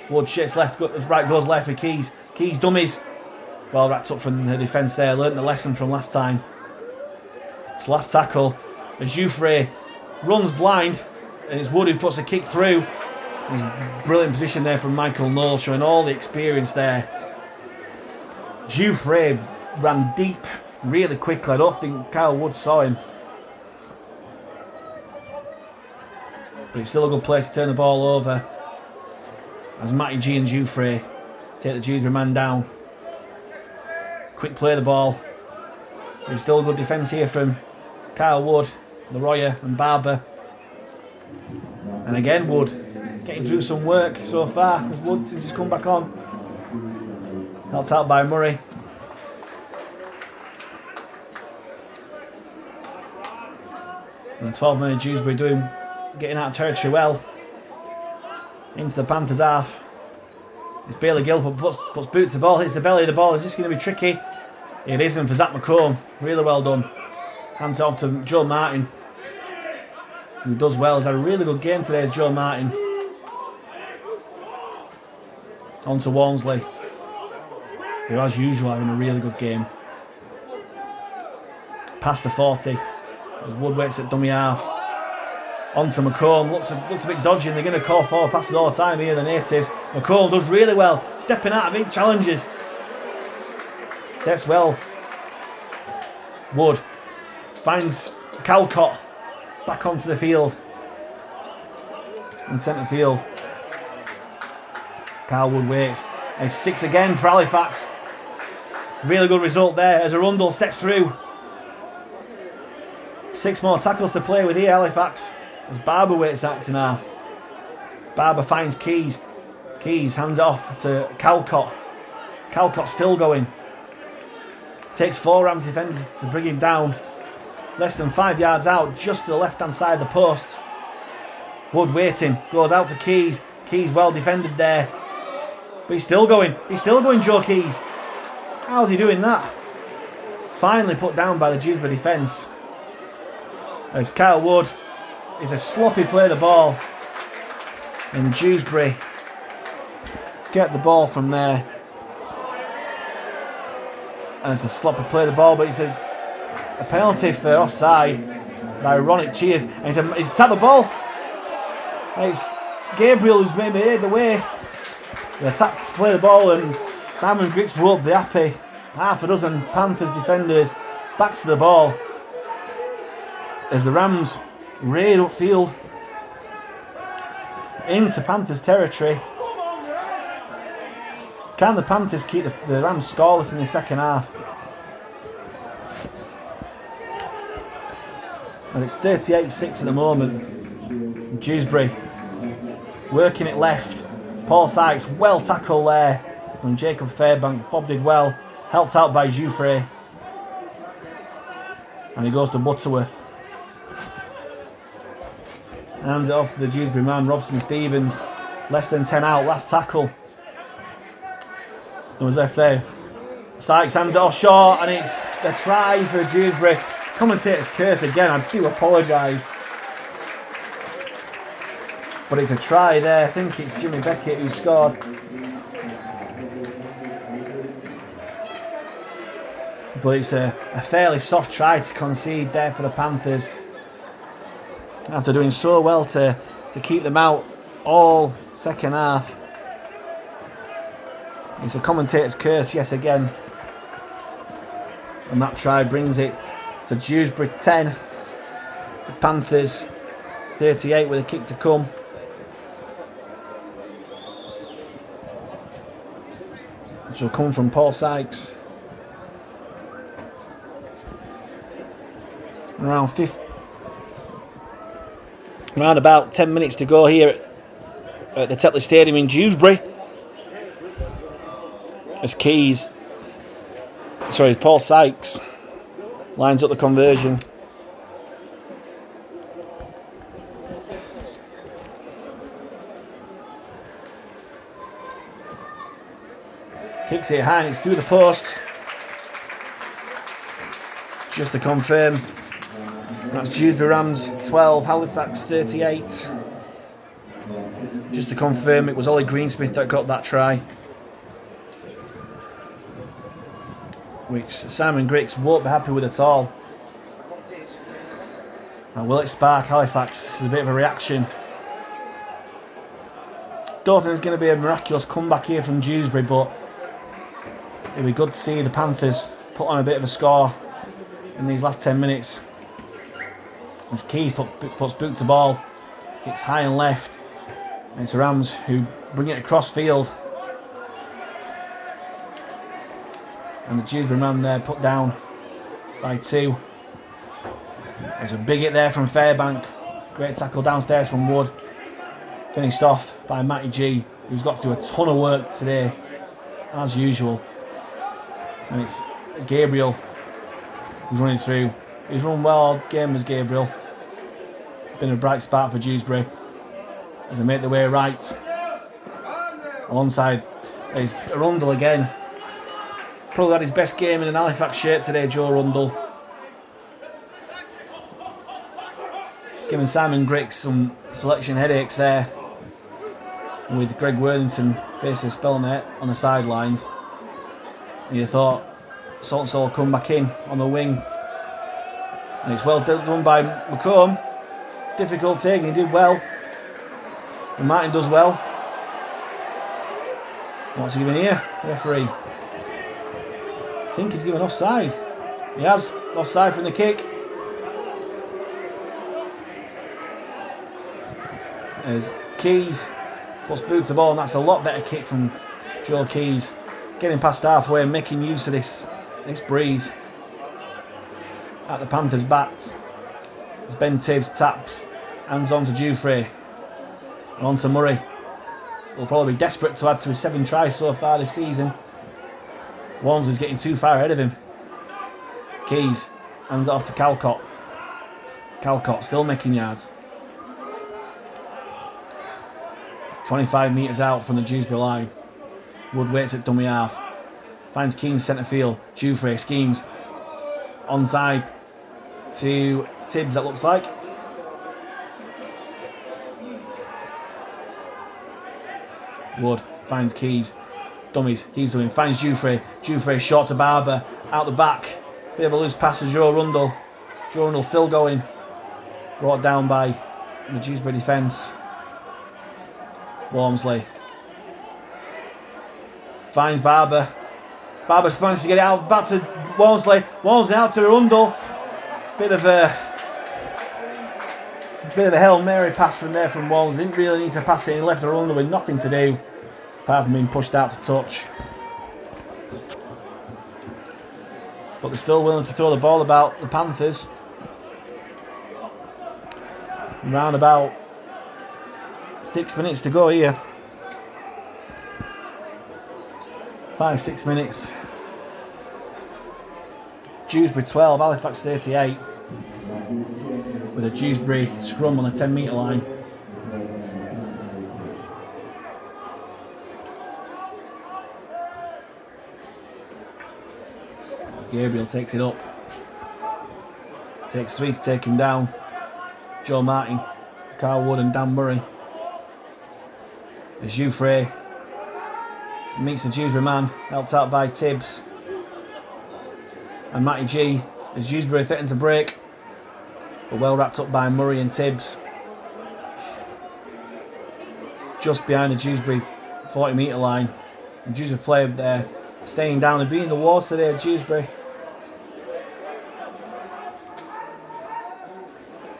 [SPEAKER 1] Wood shits left, right goes left for Keys. Keys dummies. Well wrapped up from the defence there. Learnt the lesson from last time. It's last tackle. As Jouffret runs blind, and it's Wood who puts a kick through. There's a brilliant position there from Michael Knowles, showing all the experience there. Jouffret ran deep really quickly. I don't think Kyle Wood saw him. But it's still a good place to turn the ball over, as Matty G and Jouffret take the Dewsbury man down. Quick play the ball. There's still a good defence here from Kyle Wood, Leroyer and Barber. And again Wood getting through some work so far as Wood since he's come back on. Helped out by Murray. And the 12-man of Dewsbury getting out of territory well. Into the Panthers half. It's Bailey Gill puts boot to ball, hits the belly of the ball. Is this going to be tricky? It isn't for Zach McComb. Really well done. Hands it off to Joe Martin, who does well. He's had a really good game today as Joe Martin. On to Walmsley, who as usual having a really good game. Past the 40. As Wood waits at dummy half. On to McComb. Looks a bit dodgy, and they're going to call forward passes all the time here, the natives. McComb does really well. Stepping out of it, challenges. Steps well. Wood finds Calcott back onto the field. In centre field. Kyle Wood waits. And it's 6 again for Halifax. Really good result there as a Rundle steps through. 6 more tackles to play with here, Halifax. As Barber waits acting half. Barber finds Keys. Keys hands off to Calcott. Calcott still going. Takes 4 Rams defenders to bring him down. Less than 5 yards out, just to the left-hand side of the post. Wood waiting. Goes out to Keys. Keys well defended there. But he's still going. He's still going, Joe Keys. How's he doing that? Finally put down by the Dewsbury defence. As Kyle Wood is a sloppy play of the ball. And Dewsbury get the ball from there. And it's a sloppy play of the ball, but it's a penalty for offside by Ronick Cheers. And he's tapped the ball. And it's Gabriel who's made the way. The tap play the ball, and Simon Griggs won't be happy. Half a dozen Panthers defenders backs to the ball. As the Rams raid upfield into Panthers territory. Can the Panthers keep the Rams scoreless in the second half? And it's 38-6 at the moment. Dewsbury working it left. Paul Sykes well tackled there. And Jacob Fairbank, Bob did well. Helped out by Jouffret. And he goes to Butterworth. Hands it off to the Dewsbury man, Robson Stevens. Less than 10 out, last tackle. It was left there. Sykes hands it off short, and it's a try for Dewsbury. Commentator's curse again, I do apologise. But it's a try there. I think it's Jimmy Beckett who scored. But it's a fairly soft try to concede there for the Panthers. After doing so well to keep them out all second half. It's a commentator's curse, yes again. And that try brings it to Dewsbury 10. The Panthers 38 with a kick to come. Which will come from Paul Sykes. Around about 10 minutes to go here at the Tetley Stadium in Dewsbury. As Paul Sykes lines up the conversion. Kicks it high and it's through the post. Just to confirm, that's Dewsbury Rams 12, Halifax 38. Just to confirm, it was Ollie Greensmith that got that try, which Simon Griggs won't be happy with at all. And will it spark Halifax? There's a bit of a reaction. Don't think there's going to be a miraculous comeback here from Dewsbury, but it'll be good to see the Panthers put on a bit of a score in these last 10 minutes. As Keys puts boot to ball, kicks high and left, and it's Rams who bring it across field. And the Dewsbury man there put down by 2. There's a big hit there from Fairbank. Great tackle downstairs from Wood. Finished off by Matty G, who's got to do a ton of work today, as usual. And it's Gabriel who's running through. He's run well all game as Gabriel. Been a bright spot for Dewsbury as they make their way right. Alongside is Rundle again. Probably had his best game in an Halifax shirt today, Joe Rundle. Giving Simon Griggs some selection headaches there, with Greg Worthington facing a spell on the sidelines. And you thought Salt will come back in on the wing. And it's well done by McComb. Difficult take, he did well. And Martin does well. What's he giving here? Referee. I think he's given offside. He has offside from the kick. There's Keys puts boot to ball, and that's a lot better kick from Joe Keys. Getting past halfway and making use of this breeze at the Panthers' backs. As Ben Tibbs taps, hands on to Jouffret and on to Murray. Will probably be desperate to add to his 7 tries so far this season. Walmsley's getting too far ahead of him. Keys hands it off to Calcott. Calcott still making yards. 25 metres out from the Dewsbury line. Wood waits at dummy half. Finds Keane centre field. Jouffret schemes. Onside to Tibbs, that looks like. Wood finds Keys. Dummies. Keys doing. Finds Jouffret. Jouffret short to Barber. Out the back. Bit of a loose pass to Joe Rundle. Joe Rundle still going. Brought down by the Dewsbury defence. Walmsley finds Barber. Barber managed to get it out back to Walmsley. Walmsley out to Rundle. Bit of a Hail Mary pass from there from Walmsley. Didn't really need to pass it. He left Rundle with nothing to do apart from being pushed out to touch. But they're still willing to throw the ball about, the Panthers. Around about 6 minutes to go here. 5-6 minutes. Dewsbury 12, Halifax 38. With a Dewsbury scrum on the 10 metre line. As Gabriel takes it up. Takes 3 to take him down. Joe Martin, Carl Wood and Dan Murray. As Jouffret meets the Dewsbury man, helped out by Tibbs and Matty G, as Dewsbury threatened to break, but well wrapped up by Murray and Tibbs. Just behind the Dewsbury 40 metre line. And Dewsbury player there staying down and being the walls today at Dewsbury.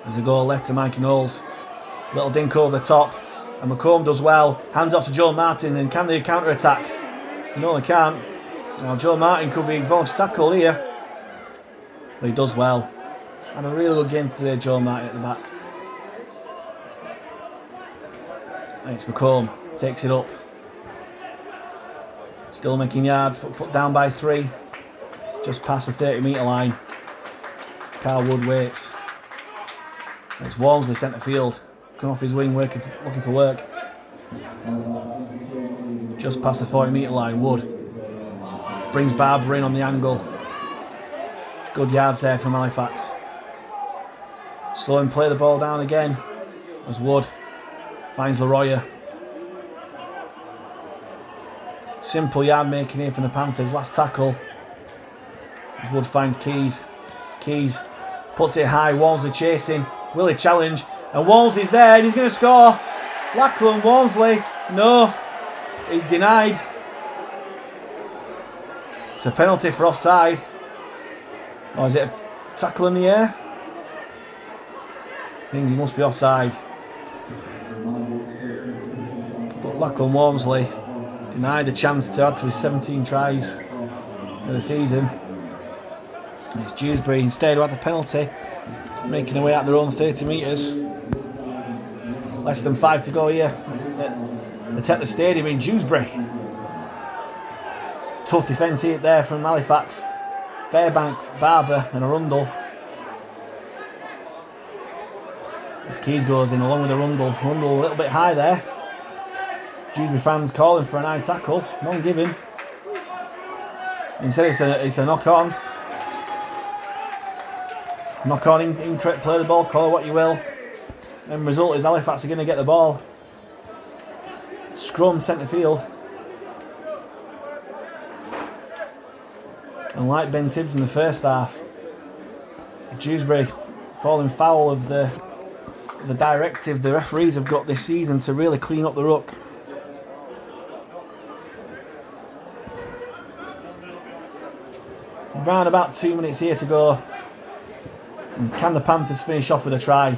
[SPEAKER 1] There's a goal left to Mikey Knowles. Little dink over the top. And McComb does well. Hands off to Joe Martin. And can they counter attack? No, they can't. Now Joe Martin could be going to tackle here. But he does well. Had a really good game today, Joe Martin at the back. And it's McComb, takes it up. Still making yards, but put down by 3. Just past the 30-metre line. It's Carl Wood waits. And it's Walmsley centre field. Coming off his wing, looking for work. Just past the 40-metre line, Wood. Brings Barber in on the angle. Good yards there from Halifax. Slow and play the ball down again. As Wood finds Leroyer. Simple yard making here from the Panthers. Last tackle. As Wood finds Keys. Keys puts it high. Walmsley chasing. Will he challenge? And Walmsley's there and he's going to score. Lachlan Walmsley. No. He's denied. It's a penalty for offside. Or is it a tackle in the air? I think he must be offside. But Lachlan Walmsley denied the chance to add to his 17 tries for the season. And it's Dewsbury instead who had the penalty, making their way out their own 30 metres. Less than 5 to go here at the Tetley Stadium in Dewsbury. Tough defence here there from Halifax. Fairbank, Barber and a Rundle. As Keys goes in along with the Rundle. Rundle a little bit high there. Dewsbury fans calling for an high tackle. None given. Instead it's a knock on. Knock on, incorrect play of the ball, call it what you will. End result is Halifax are going to get the ball. Scrum centre field. And like Ben Tibbs in the first half, Dewsbury falling foul of the directive the referees have got this season to really clean up the ruck. Around about 2 minutes here to go. And can the Panthers finish off with a try?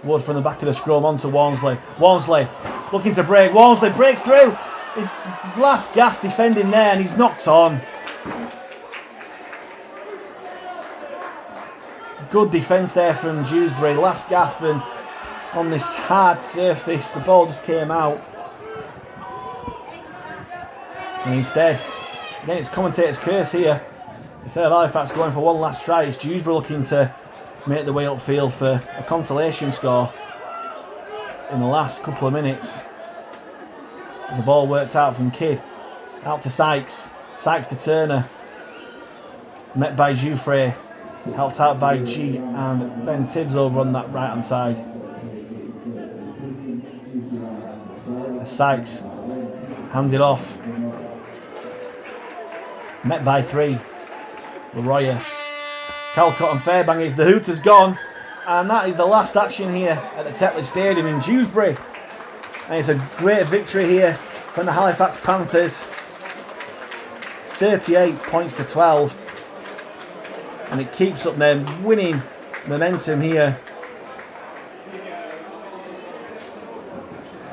[SPEAKER 1] Wood from the back of the scrum onto Walmsley. Walmsley looking to break. Walmsley breaks through. His last gasp defending there and he's knocked on. Good defence there from Dewsbury. Last gasp and on this hard surface the ball just came out. And instead, again it's commentator's curse here. Instead of Halifax going for one last try, it's Dewsbury looking to make the way upfield for a consolation score in the last couple of minutes. As the ball worked out from Kidd, out to Sykes. Sykes to Turner. Met by Jouffret. Helped out by G and Ben Tibbs over on that right hand side. As Sykes hands it off. Met by 3. Leroyer. Calcott and Fairbank is the Hooters gone. And that is the last action here at the Tetley Stadium in Dewsbury. And it's a great victory here from the Halifax Panthers. 38 points to 12. And it keeps up their winning momentum here